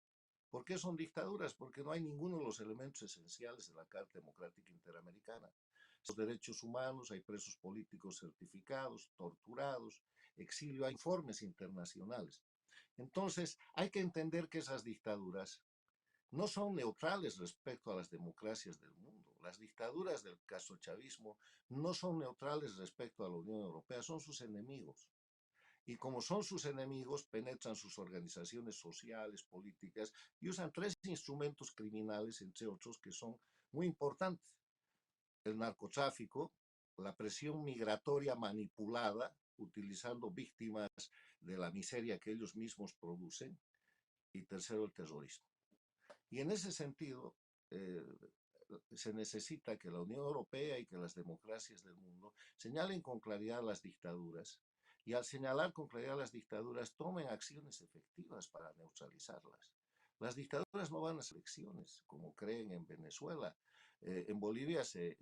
¿Por qué son dictaduras? Porque no hay ninguno de los elementos esenciales de la Carta Democrática Interamericana. Los derechos humanos, hay presos políticos certificados, torturados, exilio, hay informes internacionales. Entonces, hay que entender que esas dictaduras no son neutrales respecto a las democracias del mundo. Las dictaduras del castrochavismo no son neutrales respecto a la Unión Europea, son sus enemigos. Y como son sus enemigos, penetran sus organizaciones sociales, políticas, y usan tres instrumentos criminales, entre otros, que son muy importantes. El narcotráfico, la presión migratoria manipulada, utilizando víctimas de la miseria que ellos mismos producen, y tercero, el terrorismo. Y en ese sentido, se necesita que la Unión Europea y que las democracias del mundo señalen con claridad las dictaduras y al señalar con claridad las dictaduras tomen acciones efectivas para neutralizarlas. Las dictaduras no van a elecciones, como creen en Venezuela. En Bolivia se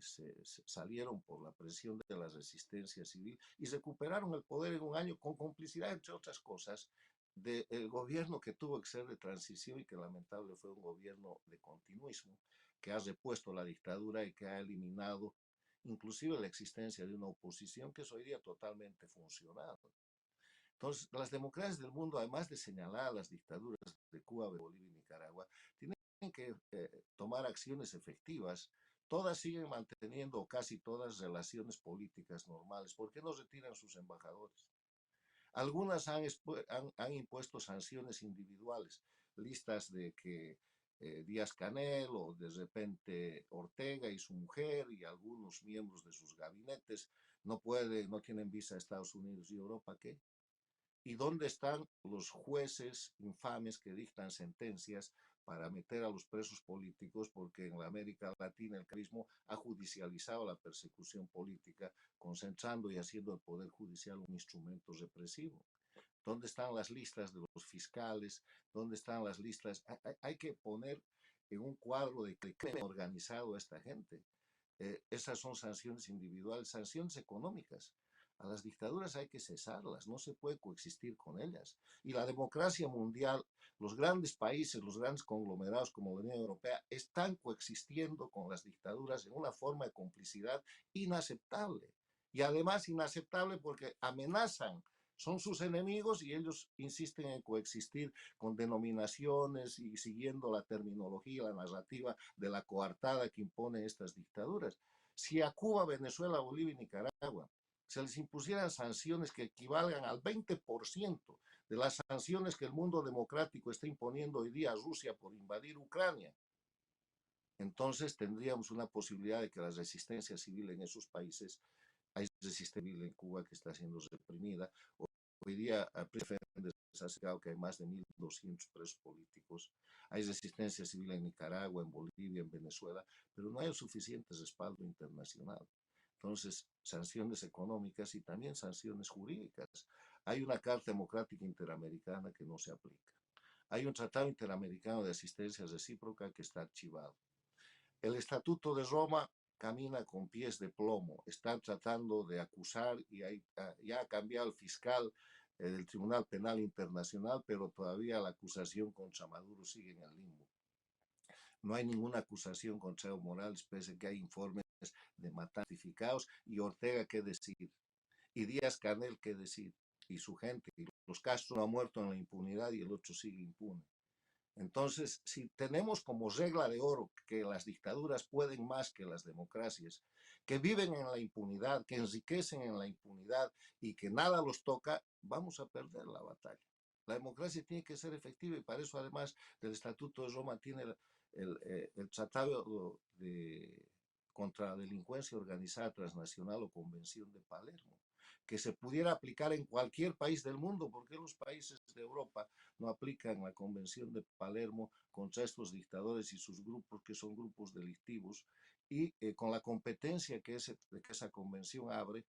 salieron por la presión de la resistencia civil y recuperaron el poder en un año con complicidad, entre otras cosas, del gobierno que tuvo que ser de transición y que lamentable fue un gobierno de continuismo, que ha repuesto la dictadura y que ha eliminado inclusive la existencia de una oposición que es hoy día totalmente funcional. Entonces, las democracias del mundo, además de señalar las dictaduras de Cuba, de Bolivia y Nicaragua, tienen que tomar acciones efectivas. Todas siguen manteniendo, o casi todas, relaciones políticas normales. ¿Por qué no retiran sus embajadores? Algunas han impuesto sanciones individuales, listas de que Díaz-Canel o de repente Ortega y su mujer y algunos miembros de sus gabinetes no tienen visa a Estados Unidos y Europa. ¿Qué? ¿Y dónde están los jueces infames que dictan sentencias para meter a los presos políticos? Porque en la América Latina el chavismo ha judicializado la persecución política, concentrando y haciendo el Poder Judicial un instrumento represivo. ¿Dónde están las listas de los fiscales? ¿Dónde están las listas? Hay que poner en un cuadro de crimen organizado a esta gente. Esas son sanciones individuales, sanciones económicas. A las dictaduras hay que cesarlas, no se puede coexistir con ellas. Y la democracia mundial, los grandes países, los grandes conglomerados como la Unión Europea, están coexistiendo con las dictaduras en una forma de complicidad inaceptable. Y además inaceptable porque amenazan, son sus enemigos y ellos insisten en coexistir con denominaciones y siguiendo la terminología, la narrativa de la coartada que impone estas dictaduras. Si a Cuba, Venezuela, Bolivia y Nicaragua se les impusieran sanciones que equivalgan al 20% de las sanciones que el mundo democrático está imponiendo hoy día a Rusia por invadir Ucrania, entonces tendríamos una posibilidad de que la resistencia civil en esos países, hay resistencia civil en Cuba que está siendo reprimida, hoy día se ha sacado que hay más de 1.200 presos políticos, hay resistencia civil en Nicaragua, en Bolivia, en Venezuela, pero no hay el suficiente respaldo internacional. Entonces, sanciones económicas y también sanciones jurídicas. Hay una Carta Democrática Interamericana que no se aplica. Hay un Tratado Interamericano de Asistencia Recíproca que está archivado. El Estatuto de Roma camina con pies de plomo. Están tratando de acusar y ya ha cambiado el fiscal del Tribunal Penal Internacional, pero todavía la acusación contra Maduro sigue en el limbo. No hay ninguna acusación contra Evo Morales, pese a que hay informes de matar certificados, y Ortega qué decir, y Díaz-Canel qué decir, y su gente, y los Castro no han muerto en la impunidad y el otro sigue impune. Entonces, si tenemos como regla de oro que las dictaduras pueden más que las democracias, que viven en la impunidad, que enriquecen en la impunidad y que nada los toca, vamos a perder la batalla. La democracia tiene que ser efectiva y para eso, además del Estatuto de Roma, tiene el Tratado contra la Delincuencia Organizada Transnacional o Convención de Palermo. que se pudiera aplicar en cualquier país del mundo. ¿Por qué los países de Europa no aplican la Convención de Palermo contra estos dictadores y sus grupos, que son grupos delictivos, y con la competencia que esa convención abre,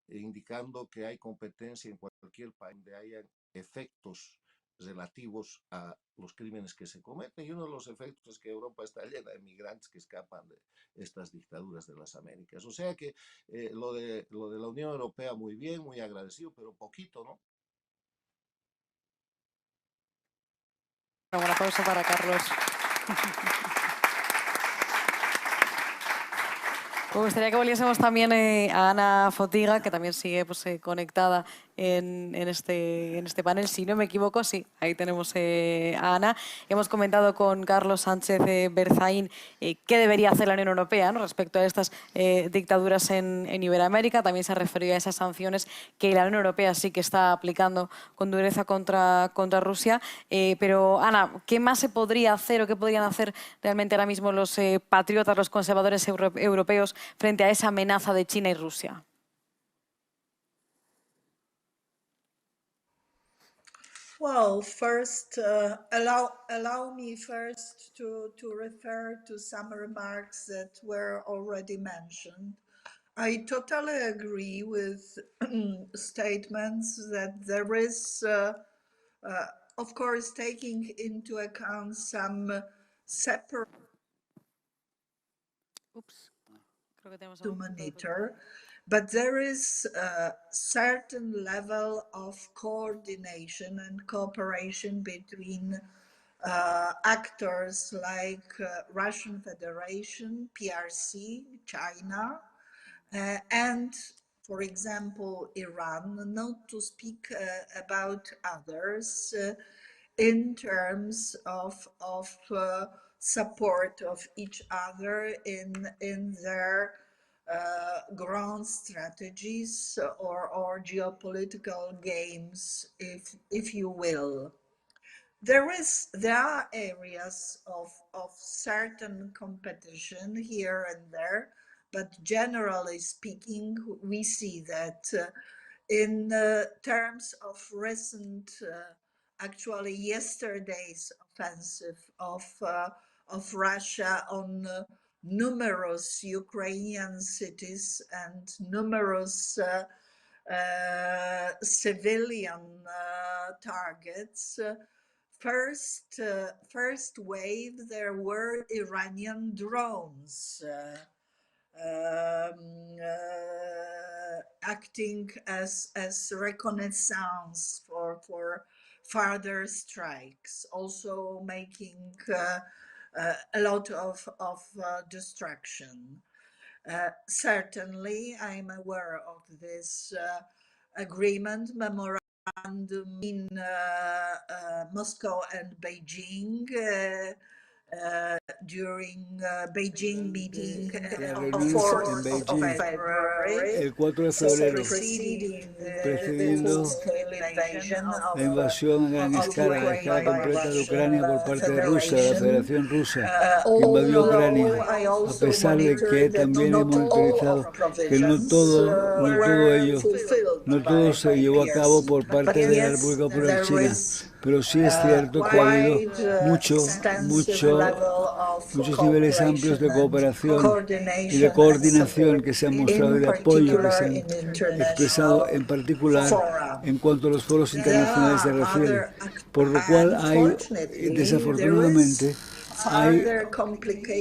indicando que hay competencia en cualquier país donde haya efectos relativos a los crímenes que se cometen? Y uno de los efectos es que Europa está llena de migrantes que escapan de estas dictaduras de las Américas. O sea que lo de la Unión Europea, muy bien, muy agradecido, pero poquito, ¿no? Un aplauso para Carlos. Me gustaría que volviésemos también a Ana Fotiga, que también sigue pues, conectada en este panel. Si no me equivoco, sí, ahí tenemos a Ana. Hemos comentado con Carlos Sánchez Berzaín qué debería hacer la Unión Europea, ¿no?, respecto a estas dictaduras en Iberoamérica. También se ha referido a esas sanciones que la Unión Europea sí que está aplicando con dureza contra Rusia. Pero, Ana, ¿qué más se podría hacer o qué podrían hacer realmente ahora mismo los patriotas, los conservadores europeos frente a esa amenaza de China y Rusia? Well, first, allow me first to refer to some remarks that were already mentioned. I totally agree with statements that there is, of course, taking into account some separate to monitor, but there is a certain level of coordination and cooperation between actors like Russian Federation, PRC, China, and, for example, Iran, not to speak about others, in terms of support of each other in their grand strategies or geopolitical games, if you will. There are areas of certain competition here and there, but generally speaking, we see that in terms of recent, actually yesterday's offensive of Russia on numerous Ukrainian cities and numerous civilian targets. First wave, there were Iranian drones acting as reconnaissance for further strikes, also making a lot of destruction. Certainly, I'm aware of this agreement memorandum in Moscow and Beijing during Beijing meeting of 4th of February, el 4 de febrero, precediendo la invasión a gran escala completa de Ucrania por parte de Rusia, de la Federación Rusa, que invadió Ucrania, a pesar de que también hemos monitorizado que no todo se llevó a cabo por parte de la República Popular China. Pero sí es cierto que ha habido muchos niveles amplios de cooperación y de coordinación que se han mostrado y de apoyo que se han expresado, en particular en cuanto a los foros internacionales se refiere, por lo cual hay, desafortunadamente, hay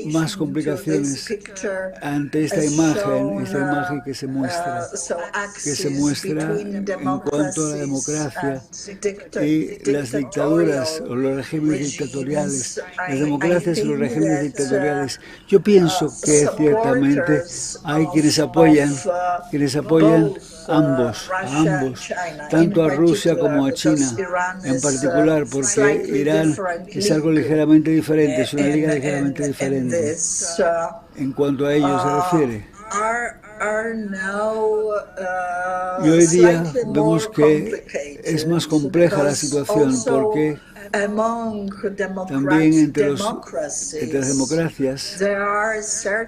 más complicaciones ante esta imagen que se muestra en cuanto a la democracia y las dictaduras o los regímenes dictatoriales, las democracias y los regímenes dictatoriales. Yo pienso que ciertamente hay quienes apoyan a ambos, tanto a Rusia como a China, en particular porque Irán es algo ligeramente diferente, es una liga ligeramente diferente en cuanto a ello se refiere. Y hoy día vemos que es más compleja la situación porque también entre las democracias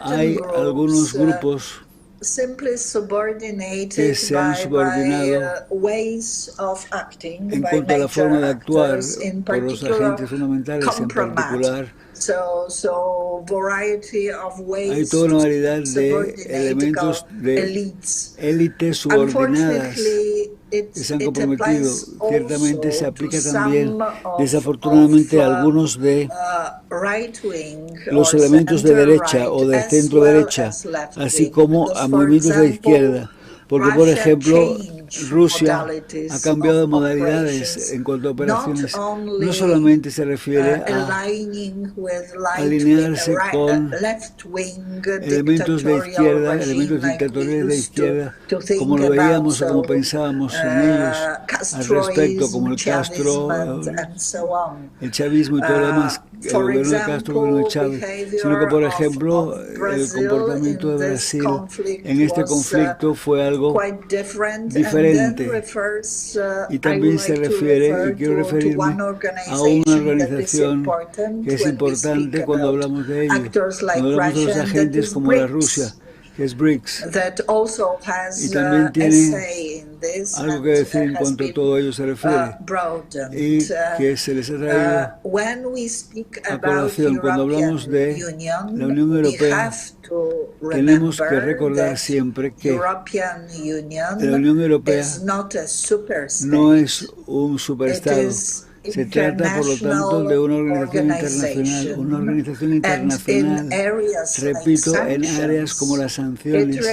hay algunos grupos simply que subordinated se han subordinado ways of acting en by cuanto a la forma de major actuar actors, in por los particular agentes fundamentales en compromat. particular. So variety of ways Hay toda una to variedad de subordinate elementos de elites. élites subordinadas Unfortunately, que se han it comprometido. applies Ciertamente se also aplica to también, some desafortunadamente, a algunos de right-wing los or elementos de derecha center-right, o de as centro well derecha, as left así wing, como because, a for movimientos de example, izquierda. Porque, por Russia ejemplo, changed Rusia ha modalities cambiado de of modalidades operations, en cuanto a not operaciones. No only solamente se refiere a aligning with alinearse con left-wing elementos de dictatorial izquierda, regime elementos like we dictatoriales de used izquierda, to como think lo about, veíamos o como pensábamos en ellos al respecto, como Castroism, el Castro, Chavism, and so on. el chavismo y todo lo demás, el For gobierno de Castro, el gobierno de Chávez, sino que, por ejemplo, el comportamiento de Brasil en este conflicto fue algo diferente. Y también se refiere, y quiero referirme a una organización que es importante cuando hablamos de ello, cuando hablamos de los agentes como la Rusia, que es BRICS, y también tiene algo que decir en cuanto a todo ello se refiere, y que se les ha traído a colación. Cuando hablamos de la Unión Europea, tenemos que recordar siempre que la Unión Europea no es un superestado. Se trata, por lo tanto, de una organización internacional, repito, en áreas como las sanciones,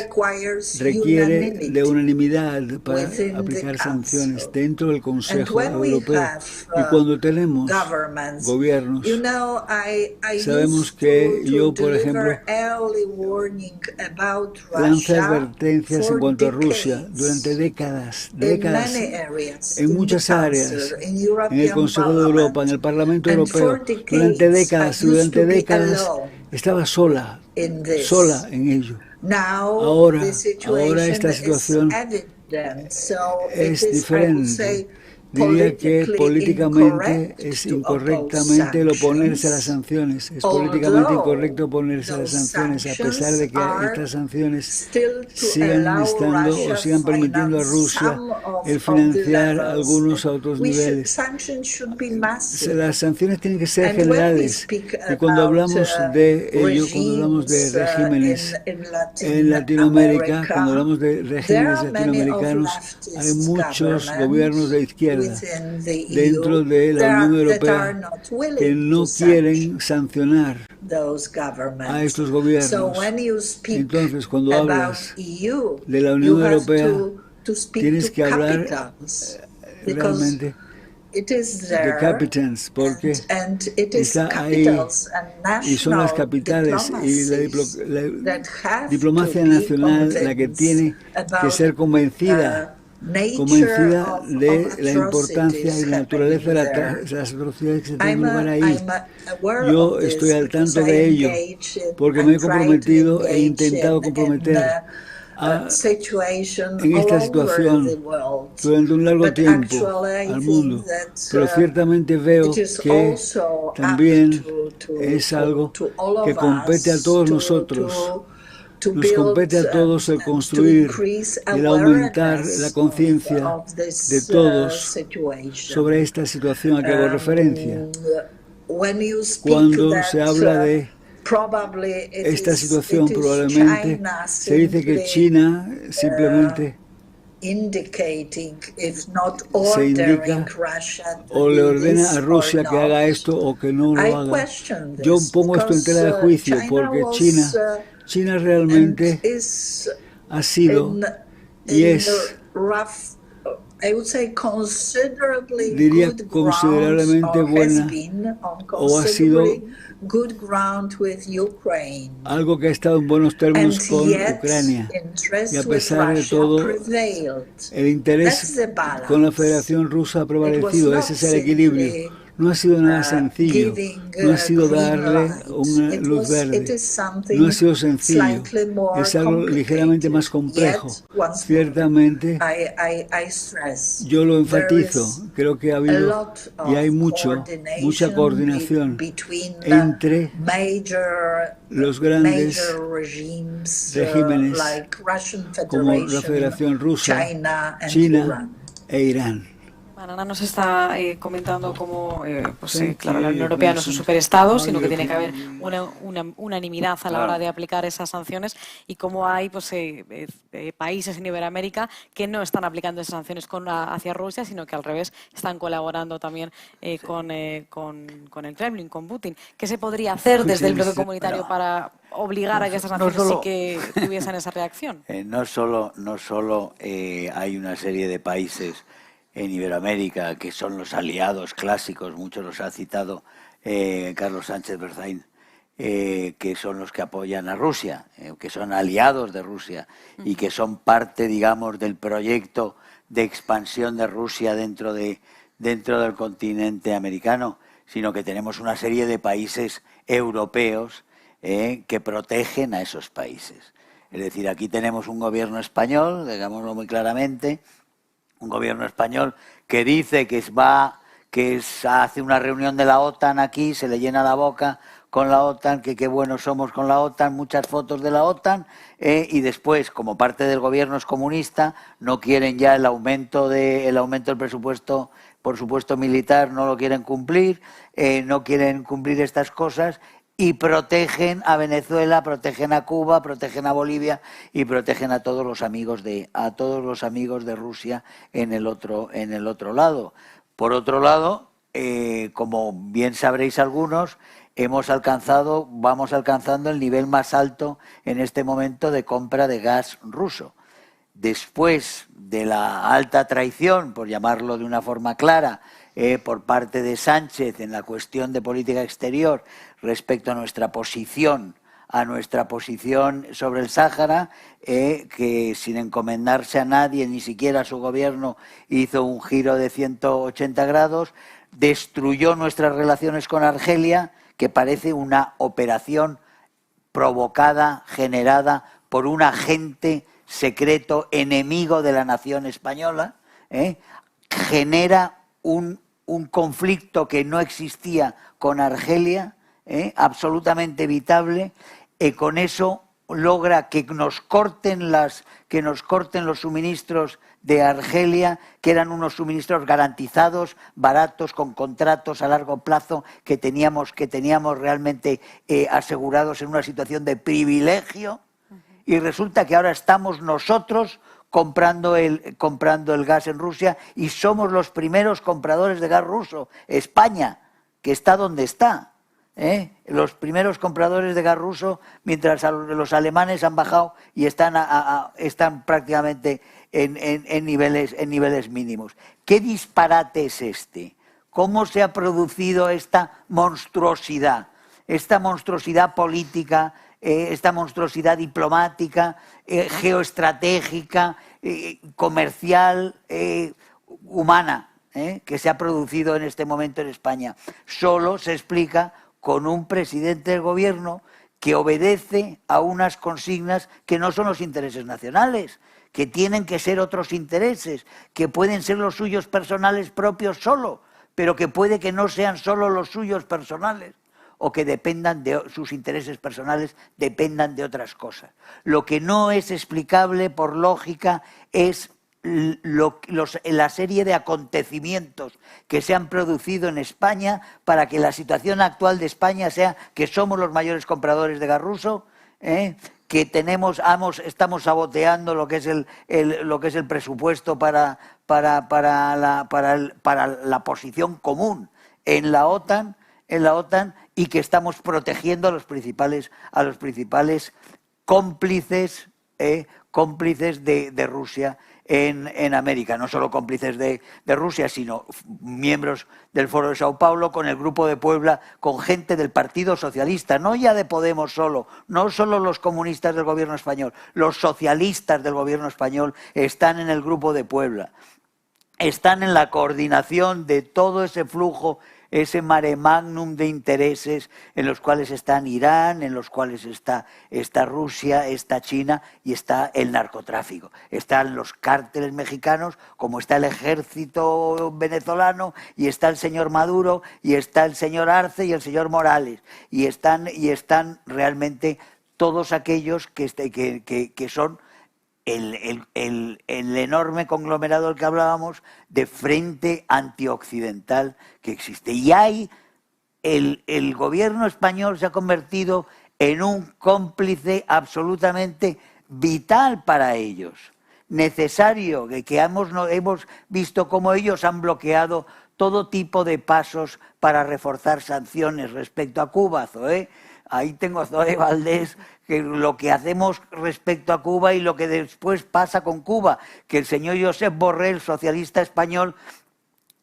requiere de unanimidad para aplicar sanciones dentro del Consejo Europeo. Y cuando tenemos gobiernos, sabemos que yo, por ejemplo, lanzo advertencias en cuanto a Rusia durante décadas, en muchas áreas, en el Consejo de Europa, en el Parlamento Europeo, durante décadas estaba sola en ello. Ahora esta situación es diferente. Diría que políticamente es incorrectamente el oponerse a las sanciones. Es políticamente incorrecto oponerse a las sanciones, a pesar de que estas sanciones sigan estando o sigan permitiendo a Rusia el financiar algunos a otros niveles. Las sanciones tienen que ser generales. Y cuando hablamos de ello, cuando hablamos de regímenes en Latinoamérica, cuando hablamos de regímenes latinoamericanos, hay muchos gobiernos de izquierda dentro de la Unión Europea que no quieren sancionar a estos gobiernos. Entonces, cuando hablas de la Unión Europea, tienes que hablar realmente de capitans, porque está ahí y son las capitales y la diplomacia nacional la que tiene que ser convencida de la importancia y la naturaleza de las atrocidades que se tienen lugar ahí. Yo estoy al tanto de ello porque me he comprometido e intentado comprometer en esta situación durante un largo tiempo al mundo, pero ciertamente veo que también es algo que compete a todos nosotros. Nos compete a todos el construir, el aumentar la conciencia de todos sobre esta situación a que hago referencia. Cuando se habla de esta situación, probablemente se dice que China simplemente se indica o le ordena a Rusia que haga esto o que no lo haga. Yo pongo esto en tela de juicio porque China realmente ha sido y es, diría, considerablemente buena o ha sido algo que ha estado en buenos términos con Ucrania. Y a pesar de todo, el interés con la Federación Rusa ha prevalecido. Ese es el equilibrio. no ha sido nada sencillo, no ha sido darle una luz verde, no ha sido sencillo, es algo ligeramente más complejo. Ciertamente, yo lo enfatizo, creo que ha habido y hay mucha coordinación entre los grandes regímenes como la Federación Rusa, China e Irán. Ana nos está comentando cómo, claro, la Unión Europea no es un superestado, sino que tiene que haber una unanimidad a la hora de aplicar esas sanciones y cómo hay países en Iberoamérica que no están aplicando esas sanciones hacia Rusia, sino que al revés están colaborando también con el Kremlin, con Putin. ¿Qué se podría hacer desde el bloque comunitario para obligar a que estas sanciones sí que tuviesen esa reacción? No solo hay una serie de países en Iberoamérica, que son los aliados clásicos, muchos los ha citado Carlos Sánchez Berzaín, que son los que apoyan a Rusia, que son aliados de Rusia y que son parte, digamos, del proyecto de expansión de Rusia dentro del continente americano, sino que tenemos una serie de países europeos que protegen a esos países. Es decir, aquí tenemos un gobierno español, digámoslo muy claramente, un gobierno español que dice que hace una reunión de la OTAN aquí, se le llena la boca con la OTAN, que qué buenos somos con la OTAN, muchas fotos de la OTAN, y después, como parte del gobierno es comunista, no quieren ya el aumento del presupuesto, por supuesto militar, no lo quieren cumplir, no quieren cumplir estas cosas, y protegen a Venezuela, protegen a Cuba, protegen a Bolivia y protegen a todos los amigos de Rusia en el otro lado. Por otro lado, como bien sabréis algunos, vamos alcanzando el nivel más alto en este momento de compra de gas ruso. Después de la alta traición, por llamarlo de una forma clara, por parte de Sánchez en la cuestión de política exterior respecto a nuestra posición sobre el Sáhara, que sin encomendarse a nadie, ni siquiera a su gobierno, hizo un giro de 180 grados, destruyó nuestras relaciones con Argelia, que parece una operación provocada, generada por un agente secreto enemigo de la nación española, genera un conflicto que no existía con Argelia, absolutamente evitable, y con eso logra que nos corten los suministros de Argelia, que eran unos suministros garantizados, baratos, con contratos a largo plazo que teníamos realmente asegurados en una situación de privilegio, y resulta que ahora estamos nosotros comprando el gas en Rusia y somos los primeros compradores de gas ruso. España, que está donde está, los primeros compradores de gas ruso, mientras los alemanes han bajado y están prácticamente en niveles mínimos. ¿Qué disparate es este? ¿Cómo se ha producido esta monstruosidad política, esta monstruosidad diplomática, geoestratégica, comercial, humana, que se ha producido en este momento en España? Solo se explica con un presidente del gobierno que obedece a unas consignas que no son los intereses nacionales, que tienen que ser otros intereses, que pueden ser los suyos personales propios solo, pero que puede que no sean solo los suyos personales, o que dependan de sus intereses personales, dependan de otras cosas. Lo que no es explicable por lógica es la serie de acontecimientos que se han producido en España para que la situación actual de España sea que somos los mayores compradores de gas ruso, que estamos saboteando lo que es el presupuesto para la posición común en la OTAN, y que estamos protegiendo a los principales cómplices de Rusia en América, no solo cómplices de Rusia, sino miembros del Foro de Sao Paulo, con el Grupo de Puebla, con gente del Partido Socialista, no ya de Podemos solo, no solo los comunistas del gobierno español, los socialistas del gobierno español están en el Grupo de Puebla, están en la coordinación de todo ese flujo ese mare magnum de intereses en los cuales están Irán, en los cuales está Rusia, está China y está el narcotráfico. Están los cárteles mexicanos, como está el ejército venezolano, y está el señor Maduro, y está el señor Arce y el señor Morales. Y están realmente todos aquellos que son el enorme conglomerado del que hablábamos de frente antioccidental que existe. Y el gobierno español se ha convertido en un cómplice absolutamente vital para ellos, necesario, que hemos visto cómo ellos han bloqueado todo tipo de pasos para reforzar sanciones respecto a Cuba, Zoé. Ahí tengo a Zoé Valdés, que lo que hacemos respecto a Cuba y lo que después pasa con Cuba, que el señor Josep Borrell, socialista español,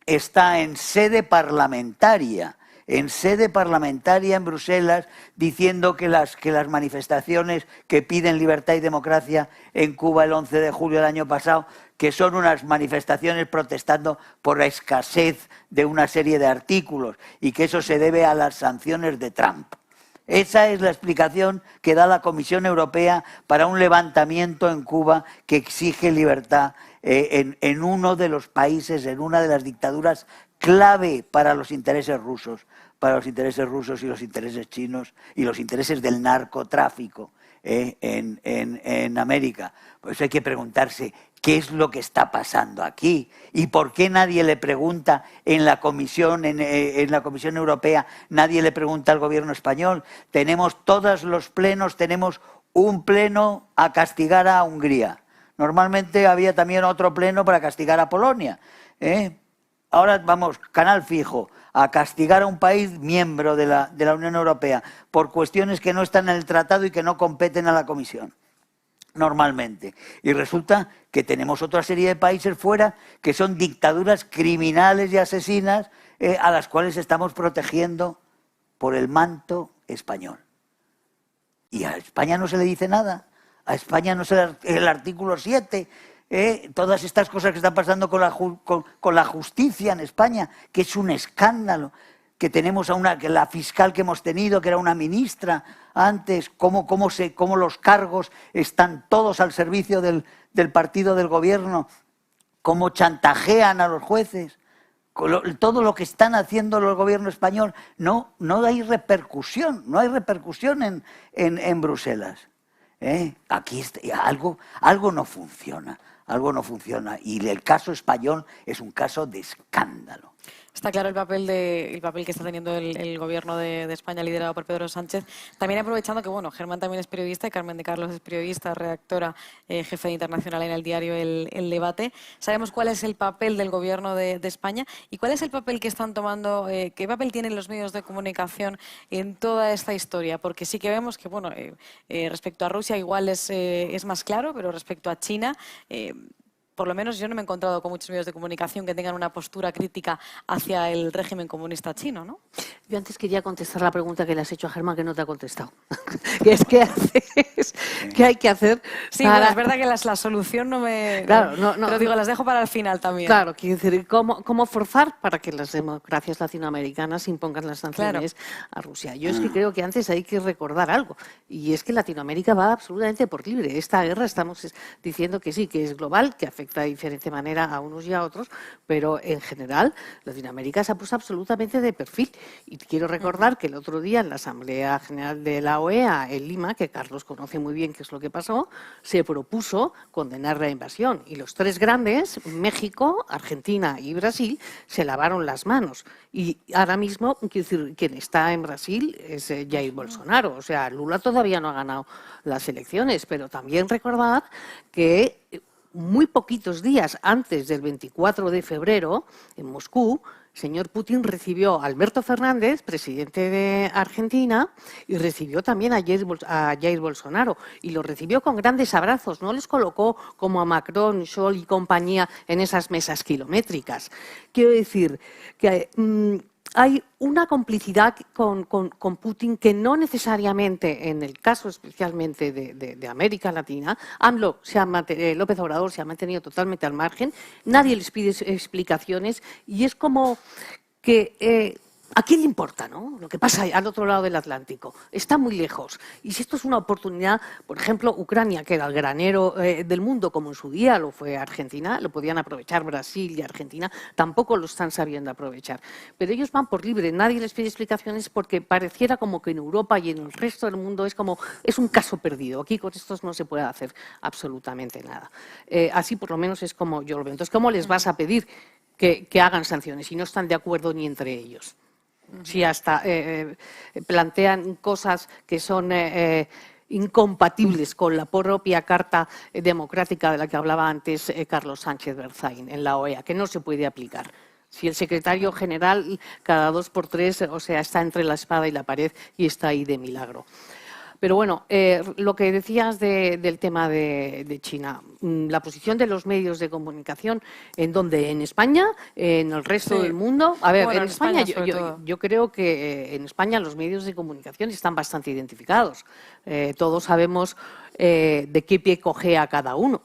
está en sede parlamentaria en Bruselas, diciendo que las manifestaciones que piden libertad y democracia en Cuba el 11 de julio del año pasado, que son unas manifestaciones protestando por la escasez de una serie de artículos y que eso se debe a las sanciones de Trump. Esa es la explicación que da la Comisión Europea para un levantamiento en Cuba que exige libertad en uno de los países, en una de las dictaduras clave para los intereses rusos y los intereses chinos y los intereses del narcotráfico en América. Por eso hay que preguntarse qué es lo que está pasando aquí y por qué nadie le pregunta en la Comisión Europea, nadie le pregunta al gobierno español. Tenemos todos los plenos, tenemos un pleno a castigar a Hungría. Normalmente había también otro pleno para castigar a Polonia. Ahora vamos, canal fijo, a castigar a un país miembro de la Unión Europea por cuestiones que no están en el tratado y que no competen a la Comisión, normalmente. Y resulta que tenemos otra serie de países fuera que son dictaduras criminales y asesinas a las cuales estamos protegiendo por el manto español. Y a España no se le dice nada. A España no se le, el artículo 7, todas estas cosas que están pasando con la justicia en España, que es un escándalo, que tenemos que la fiscal que hemos tenido, que era una ministra antes, cómo los cargos están todos al servicio del partido del gobierno, cómo chantajean a los jueces, todo lo que están haciendo el gobierno español, no hay repercusión, en Bruselas. Aquí algo no funciona, y el caso español es un caso de escándalo. Está claro el papel que está teniendo el gobierno de España liderado por Pedro Sánchez. También aprovechando que, bueno, Germán también es periodista y Carmen de Carlos es periodista, redactora, jefe de Internacional en el diario El Debate. Sabemos cuál es el papel del gobierno de España y cuál es el papel que están tomando, qué papel tienen los medios de comunicación en toda esta historia. Porque sí que vemos que, bueno, respecto a Rusia igual es más claro, pero respecto a China... por lo menos yo no me he encontrado con muchos medios de comunicación que tengan una postura crítica hacia el régimen comunista chino, ¿no? Yo antes quería contestar la pregunta que le has hecho a Germán, que no te ha contestado. ¿Qué es que haces? ¿Qué hay que hacer? Sí, bueno, es verdad que la solución no me... Claro, pero digo, las dejo para el final también. Claro, quiero decir, ¿cómo forzar para que las democracias latinoamericanas impongan las sanciones a Rusia? Yo es que creo que antes hay que recordar algo, y es que Latinoamérica va absolutamente por libre. Esta guerra estamos diciendo que sí, que es global, que afecta de diferente manera a unos y a otros, pero en general Latinoamérica se ha puesto absolutamente de perfil. Y quiero recordar que el otro día en la Asamblea General de la OEA en Lima, que Carlos conoce muy bien qué es lo que pasó, se propuso condenar la invasión. Y los tres grandes, México, Argentina y Brasil, se lavaron las manos. Y ahora mismo, quiero decir, quien está en Brasil es Jair Bolsonaro. O sea, Lula todavía no ha ganado las elecciones, pero también recordad que muy poquitos días antes del 24 de febrero, en Moscú, el señor Putin recibió a Alberto Fernández, presidente de Argentina, y recibió también a Jair Bolsonaro. Y lo recibió con grandes abrazos, no les colocó como a Macron, Scholz y compañía en esas mesas kilométricas. Quiero decir que... hay una complicidad con Putin que no necesariamente, en el caso especialmente de América Latina, López Obrador se ha mantenido totalmente al margen, nadie les pide explicaciones y es como que ¿A quién le importa, no? Lo que pasa al otro lado del Atlántico. Está muy lejos. Y si esto es una oportunidad, por ejemplo, Ucrania, que era el granero del mundo, como en su día lo fue Argentina, lo podían aprovechar Brasil y Argentina, tampoco lo están sabiendo aprovechar. Pero ellos van por libre, nadie les pide explicaciones porque pareciera como que en Europa y en el resto del mundo es un caso perdido. Aquí con estos no se puede hacer absolutamente nada. Así por lo menos es como yo lo veo. Entonces, ¿cómo les vas a pedir que hagan sanciones si no están de acuerdo ni entre ellos? Si hasta plantean cosas que son incompatibles con la propia Carta Democrática de la que hablaba antes Carlos Sánchez Berzaín en la OEA, que no se puede aplicar. Si el secretario general cada 2 por 3, o sea, está entre la espada y la pared y está ahí de milagro. Pero bueno, lo que decías del tema de China, la posición de los medios de comunicación, ¿en dónde? ¿En España? ¿En el resto del mundo? A ver, Bueno, en España todo. yo creo que en España los medios de comunicación están bastante identificados. Todos sabemos de qué pie cojea cada uno.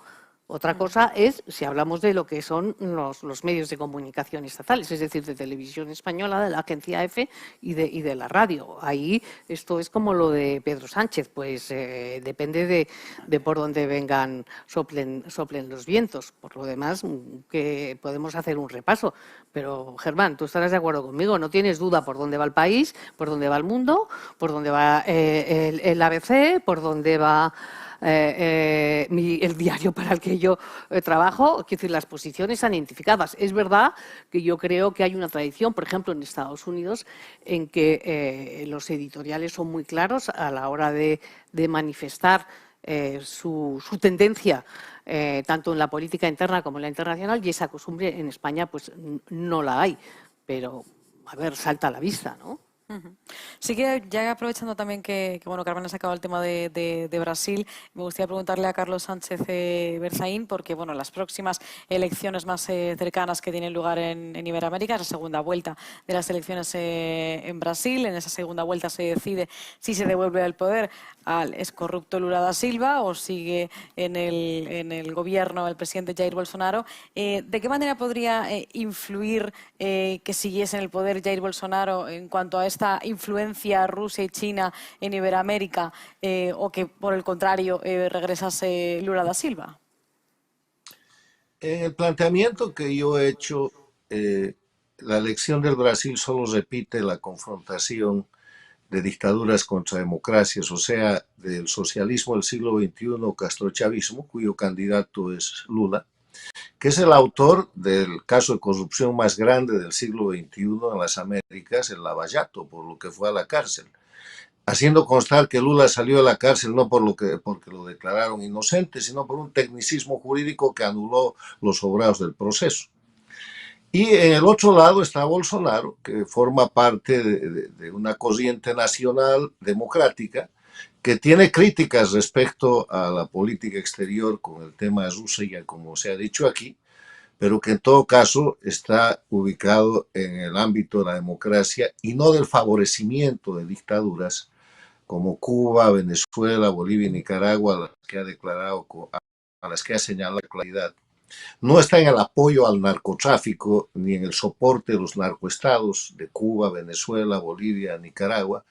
Otra cosa es si hablamos de lo que son los medios de comunicación estatales, es decir, de Televisión Española, de la agencia EFE y de la radio. Ahí esto es como lo de Pedro Sánchez, pues depende de por dónde vengan, soplen los vientos. Por lo demás, que podemos hacer un repaso. Pero, Germán, tú estarás de acuerdo conmigo, no tienes duda por dónde va el país, por dónde va el mundo, por dónde va el ABC, por dónde va el diario para el que yo trabajo. Quiero decir, las posiciones están identificadas. Es verdad que yo creo que hay una tradición, por ejemplo, en Estados Unidos, en que los editoriales son muy claros a la hora de manifestar su tendencia, tanto en la política interna como en la internacional, y esa costumbre en España pues no la hay. Pero, a ver, salta a la vista, ¿no? Sí que ya aprovechando también que bueno, Carmen ha sacado el tema de Brasil, me gustaría preguntarle a Carlos Sánchez Berzaín, porque bueno, las próximas elecciones más cercanas que tienen lugar en Iberoamérica es la segunda vuelta de las elecciones en Brasil. En esa segunda vuelta se decide si se devuelve el poder al excorrupto Lula da Silva o sigue en el gobierno el presidente Jair Bolsonaro. ¿De qué manera podría influir que siguiese en el poder Jair Bolsonaro en cuanto a esta influencia Rusia y China en Iberoamérica o que, por el contrario, regresase Lula da Silva? En el planteamiento que yo he hecho, la elección del Brasil solo repite la confrontación de dictaduras contra democracias, o sea, del socialismo del siglo XXI, castrochavismo, cuyo candidato es Lula, que es el autor del caso de corrupción más grande del siglo XXI en las Américas, el Lavallato, por lo que fue a la cárcel, haciendo constar que Lula salió de la cárcel no porque lo declararon inocente, sino por un tecnicismo jurídico que anuló los sobrados del proceso. Y en el otro lado está Bolsonaro, que forma parte de una corriente nacional democrática que tiene críticas respecto a la política exterior con el tema de Rusia, como se ha dicho aquí, pero que en todo caso está ubicado en el ámbito de la democracia y no del favorecimiento de dictaduras como Cuba, Venezuela, Bolivia y Nicaragua, a las que ha declarado, a las que ha señalado la claridad. No está en el apoyo al narcotráfico ni en el soporte de los narcoestados de Cuba, Venezuela, Bolivia, Nicaragua,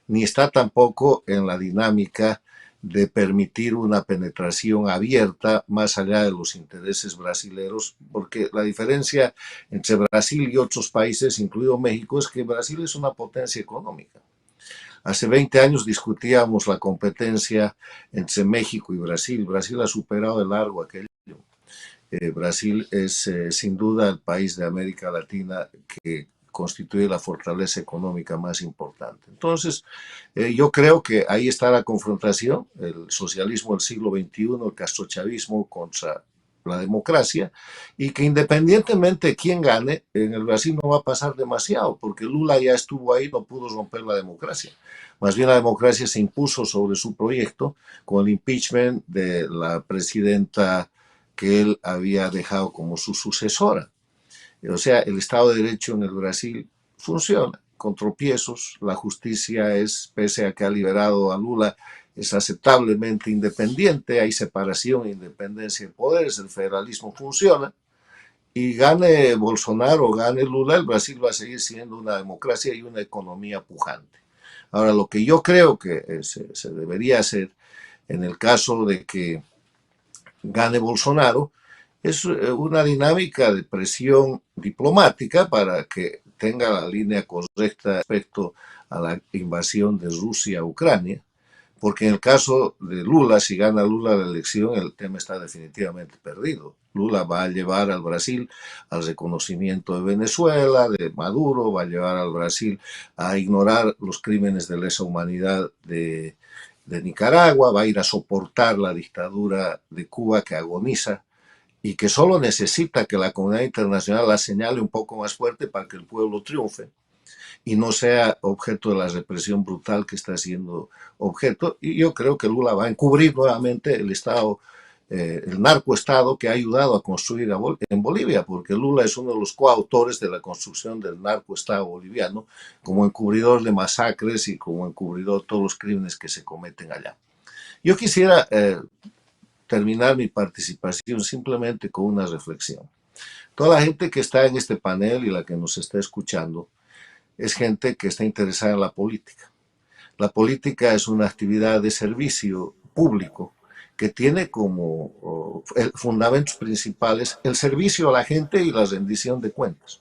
ni está tampoco en la dinámica de permitir una penetración abierta más allá de los intereses brasileños, porque la diferencia entre Brasil y otros países, incluido México, es que Brasil es una potencia económica. Hace 20 años discutíamos la competencia entre México y Brasil. Brasil ha superado de largo aquello. Brasil es sin duda el país de América Latina que constituye la fortaleza económica más importante. Entonces, yo creo que ahí está la confrontación, el socialismo del siglo XXI, el castrochavismo contra la democracia, y que independientemente de quién gane, en el Brasil no va a pasar demasiado, porque Lula ya estuvo ahí, no pudo romper la democracia. Más bien la democracia se impuso sobre su proyecto con el impeachment de la presidenta que él había dejado como su sucesora. O sea, el Estado de Derecho en el Brasil funciona con tropiezos, la justicia es, pese a que ha liberado a Lula, es aceptablemente independiente, hay separación e independencia de poderes, el federalismo funciona y gane Bolsonaro o gane Lula, el Brasil va a seguir siendo una democracia y una economía pujante. Ahora, lo que yo creo que se debería hacer en el caso de que gane Bolsonaro es una dinámica de presión diplomática para que tenga la línea correcta respecto a la invasión de Rusia a Ucrania, porque en el caso de Lula, si gana Lula la elección, el tema está definitivamente perdido. Lula va a llevar al Brasil al reconocimiento de Venezuela, de Maduro, va a llevar al Brasil a ignorar los crímenes de lesa humanidad de Nicaragua, va a ir a soportar la dictadura de Cuba que agoniza y que solo necesita que la comunidad internacional la señale un poco más fuerte para que el pueblo triunfe y no sea objeto de la represión brutal que está siendo objeto. Y yo creo que Lula va a encubrir nuevamente el Estado, el narcoestado que ha ayudado a construir en Bolivia, porque Lula es uno de los coautores de la construcción del narcoestado boliviano, como encubridor de masacres y como encubridor de todos los crímenes que se cometen allá. Yo quisiera terminar mi participación simplemente con una reflexión. Toda la gente que está en este panel y la que nos está escuchando es gente que está interesada en la política. La política es una actividad de servicio público que tiene como fundamentos principales el servicio a la gente y la rendición de cuentas.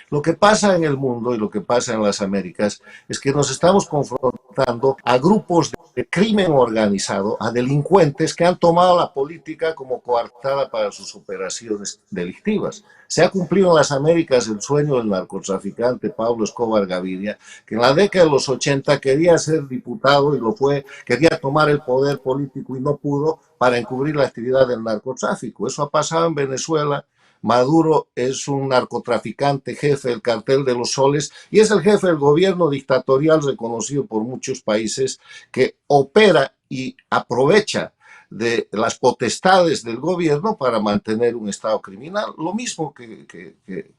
Lo que pasa en el mundo y lo que pasa en las Américas es que nos estamos confrontando a grupos de crimen organizado, a delincuentes que han tomado la política como coartada para sus operaciones delictivas. Se ha cumplido en las Américas el sueño del narcotraficante Pablo Escobar Gaviria, que en la década de los 80 quería ser diputado y lo fue, quería tomar el poder político y no pudo para encubrir la actividad del narcotráfico. Eso ha pasado en Venezuela. Maduro es un narcotraficante, jefe del cartel de los soles y es el jefe del gobierno dictatorial reconocido por muchos países que opera y aprovecha de las potestades del gobierno para mantener un estado criminal. Lo mismo que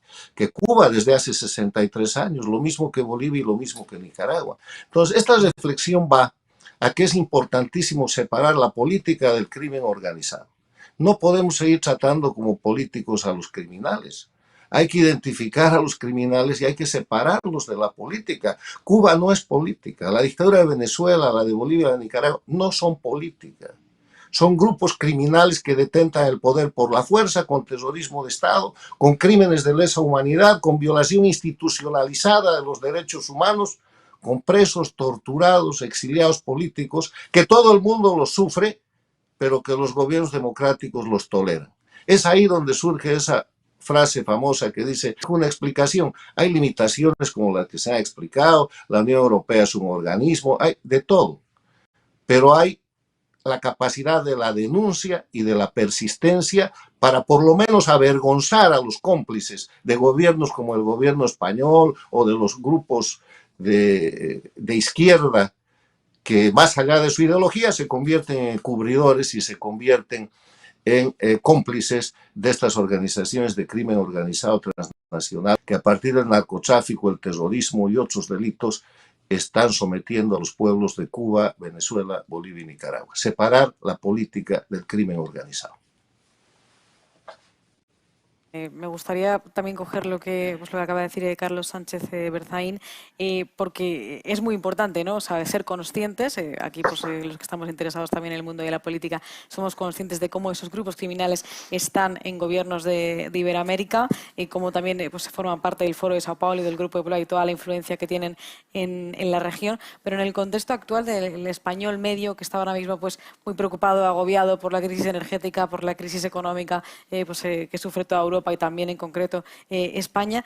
Cuba desde hace 63 años, lo mismo que Bolivia y lo mismo que Nicaragua. Entonces, esta reflexión va a que es importantísimo separar la política del crimen organizado. No podemos seguir tratando como políticos a los criminales. Hay que identificar a los criminales y hay que separarlos de la política. Cuba no es política. La dictadura de Venezuela, la de Bolivia, la de Nicaragua, no son política. Son grupos criminales que detentan el poder por la fuerza, con terrorismo de Estado, con crímenes de lesa humanidad, con violación institucionalizada de los derechos humanos, con presos, torturados, exiliados políticos, que todo el mundo los sufre, pero que los gobiernos democráticos los toleran. Es ahí donde surge esa frase famosa que dice, una explicación, hay limitaciones como las que se han explicado, la Unión Europea es un organismo, hay de todo, pero hay la capacidad de la denuncia y de la persistencia para por lo menos avergonzar a los cómplices de gobiernos como el gobierno español o de los grupos de izquierda que más allá de su ideología se convierten en cubridores y se convierten en cómplices de estas organizaciones de crimen organizado transnacional que a partir del narcotráfico, el terrorismo y otros delitos están sometiendo a los pueblos de Cuba, Venezuela, Bolivia y Nicaragua. Separar la política del crimen organizado. Me gustaría también coger lo que acaba de decir Carlos Sánchez Berzaín, porque es muy importante, ¿no? O sea, ser conscientes, aquí pues, los que estamos interesados también en el mundo de la política, somos conscientes de cómo esos grupos criminales están en gobiernos de Iberoamérica y cómo también pues, forman parte del Foro de Sao Paulo y del Grupo de Puebla y toda la influencia que tienen en la región. Pero en el contexto actual del español medio, que está ahora mismo pues, muy preocupado, agobiado por la crisis energética, por la crisis económica que sufre toda Europa y también en concreto España,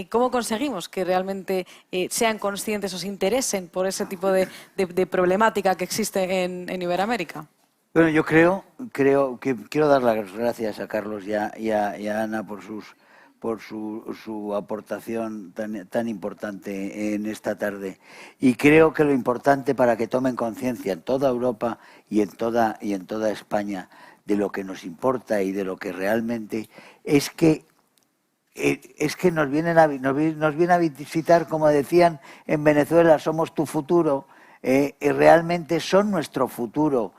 ¿cómo conseguimos que realmente sean conscientes o se interesen por ese tipo de problemática que existe en Iberoamérica? Bueno, yo creo que quiero dar las gracias a Carlos y a Ana por su aportación tan importante en esta tarde. Y creo que lo importante para que tomen conciencia en toda Europa y en toda España de lo que nos importa y de lo que realmente es que nos vienen a visitar, como decían en Venezuela, somos tu futuro, y realmente son nuestro futuro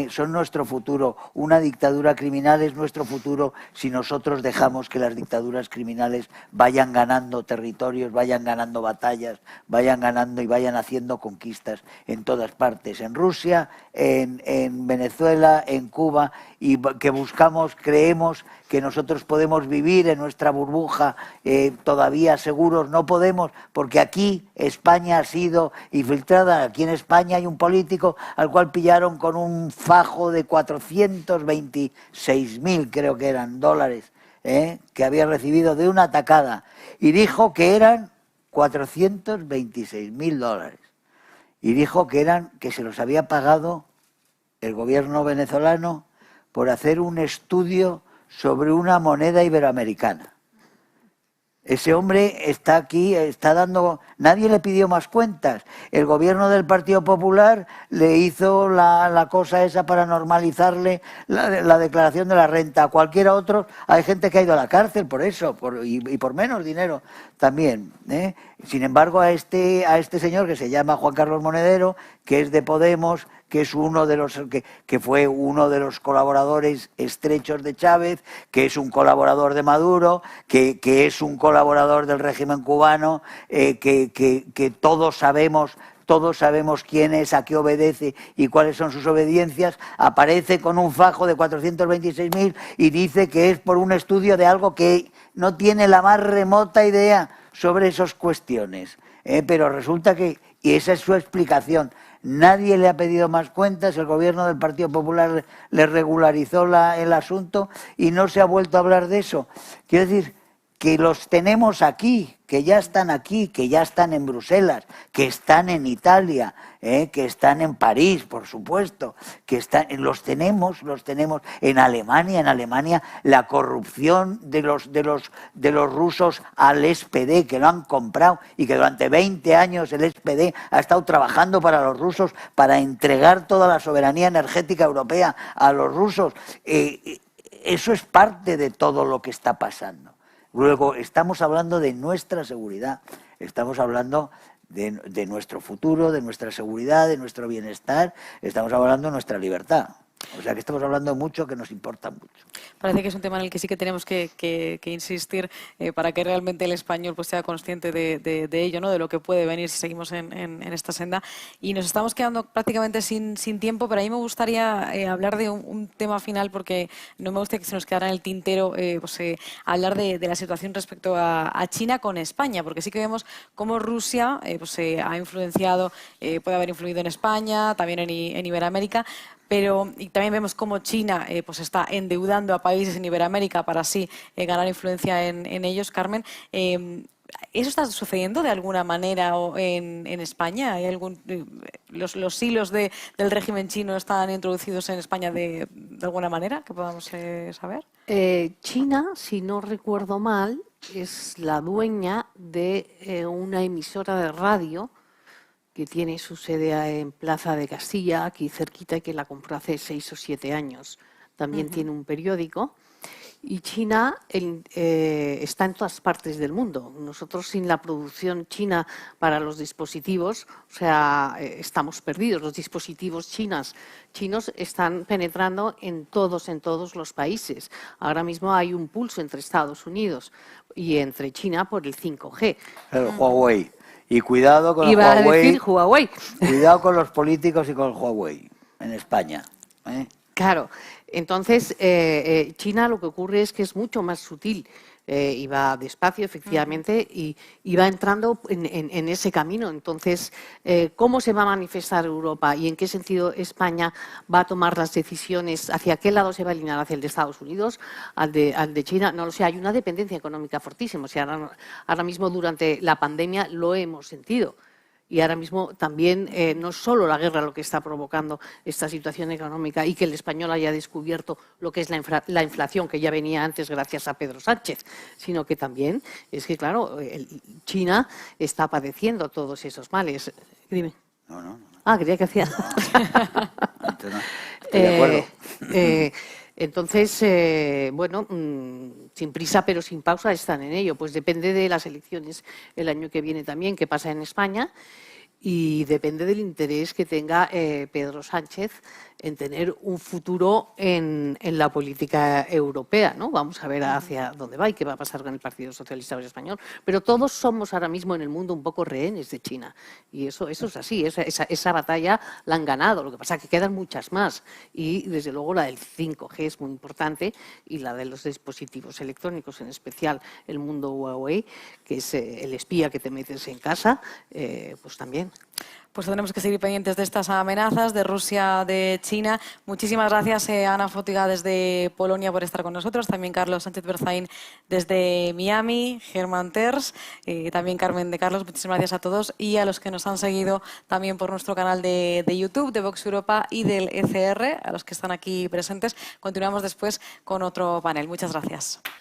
son nuestro futuro. Una dictadura criminal es nuestro futuro si nosotros dejamos que las dictaduras criminales vayan ganando territorios, vayan ganando batallas, vayan ganando y vayan haciendo conquistas en todas partes, en Rusia, en Venezuela, en Cuba, y que creemos que nosotros podemos vivir en nuestra burbuja todavía seguros. No podemos, porque aquí España ha sido infiltrada. Aquí en España hay un político al cual pillaron con un fajo de 426.000, creo que eran, dólares, que había recibido de una atacada, y dijo que eran 426.000 dólares, y dijo que se los había pagado el gobierno venezolano por hacer un estudio sobre una moneda iberoamericana. Ese hombre está aquí, está dando... Nadie le pidió más cuentas. El gobierno del Partido Popular le hizo la cosa esa para normalizarle la declaración de la renta. A cualquiera otro, hay gente que ha ido a la cárcel por eso, y por menos dinero también. Sin embargo, a este señor que se llama Juan Carlos Monedero, que es de Podemos, que es que fue uno de los colaboradores estrechos de Chávez, que es un colaborador de Maduro, que es un colaborador del régimen cubano, que todos sabemos quién es, a qué obedece y cuáles son sus obediencias, aparece con un fajo de 426.000 y dice que es por un estudio de algo que no tiene la más remota idea sobre esas cuestiones. Pero resulta que, y esa es su explicación, nadie le ha pedido más cuentas, el gobierno del Partido Popular le regularizó el asunto y no se ha vuelto a hablar de eso. Quiero decir que los tenemos aquí, que ya están en Bruselas, que están en Italia, que están en París, por supuesto, los tenemos en Alemania. En Alemania la corrupción de los rusos al SPD, que lo han comprado y que durante 20 años el SPD ha estado trabajando para los rusos para entregar toda la soberanía energética europea a los rusos. Eso es parte de todo lo que está pasando. Luego, estamos hablando de nuestra seguridad, estamos hablando de nuestro futuro, de nuestra seguridad, de nuestro bienestar, estamos hablando de nuestra libertad. O sea que estamos hablando de mucho que nos importa mucho. Parece que es un tema en el que sí que tenemos que insistir para que realmente el español pues sea consciente de ello, ¿no? De lo que puede venir si seguimos en esta senda. Y nos estamos quedando prácticamente sin tiempo, pero a mí me gustaría hablar de un tema final, porque no me gusta que se nos quedara en el tintero hablar de la situación respecto a China con España, porque sí que vemos cómo Rusia ha influenciado, puede haber influido en España, también en Iberoamérica. Y también vemos cómo China está endeudando a países en Iberoamérica para así ganar influencia en ellos. Carmen, ¿eso está sucediendo de alguna manera en España? ¿Hay los hilos del régimen chino están introducidos en España de alguna manera que podamos saber? China, si no recuerdo mal, es la dueña de una emisora de radio que tiene su sede en Plaza de Castilla, aquí cerquita, y que la compró hace 6 o 7 años. También tiene un periódico. Y China está en todas partes del mundo. Nosotros, sin la producción china para los dispositivos, estamos perdidos. Los dispositivos chinos están penetrando en todos los países. Ahora mismo hay un pulso entre Estados Unidos y entre China por el 5G. El Huawei. Y cuidado con el Huawei. Iba a decir Huawei. Cuidado con los políticos y con el Huawei en España. Claro. Entonces, China lo que ocurre es que es mucho más sutil. Y va despacio, efectivamente, y va entrando en ese camino. Entonces, ¿cómo se va a manifestar Europa y en qué sentido España va a tomar las decisiones? ¿Hacia qué lado se va a alinear? ¿Hacia el de Estados Unidos? ¿Al de China? No lo sé, hay una dependencia económica fortísima. O sea, ahora mismo durante la pandemia lo hemos sentido. Y ahora mismo también no es solo la guerra lo que está provocando esta situación económica y que el español haya descubierto lo que es la inflación, que ya venía antes gracias a Pedro Sánchez, sino que también es que, claro, China está padeciendo todos esos males. Dime. No. Ah, creía que hacía. No, estoy de acuerdo. Entonces, sin prisa pero sin pausa están en ello. Pues depende de las elecciones el año que viene también, que pasa en España, y depende del interés que tenga Pedro Sánchez en tener un futuro en la política europea, ¿no? Vamos a ver hacia dónde va y qué va a pasar con el Partido Socialista Obrero Español. Pero todos somos ahora mismo en el mundo un poco rehenes de China. Y eso es así, esa batalla la han ganado. Lo que pasa es que quedan muchas más. Y desde luego la del 5G es muy importante y la de los dispositivos electrónicos, en especial el mundo Huawei, que es el espía que te metes en casa, pues también. Pues tendremos que seguir pendientes de estas amenazas de Rusia, de China. Muchísimas gracias, Ana Fótiga, desde Polonia, por estar con nosotros. También Carlos Sánchez Berzaín desde Miami, Germán Terç, también Carmen de Carlos. Muchísimas gracias a todos y a los que nos han seguido también por nuestro canal de YouTube, de Vox Europa y del ECR, a los que están aquí presentes. Continuamos después con otro panel. Muchas gracias.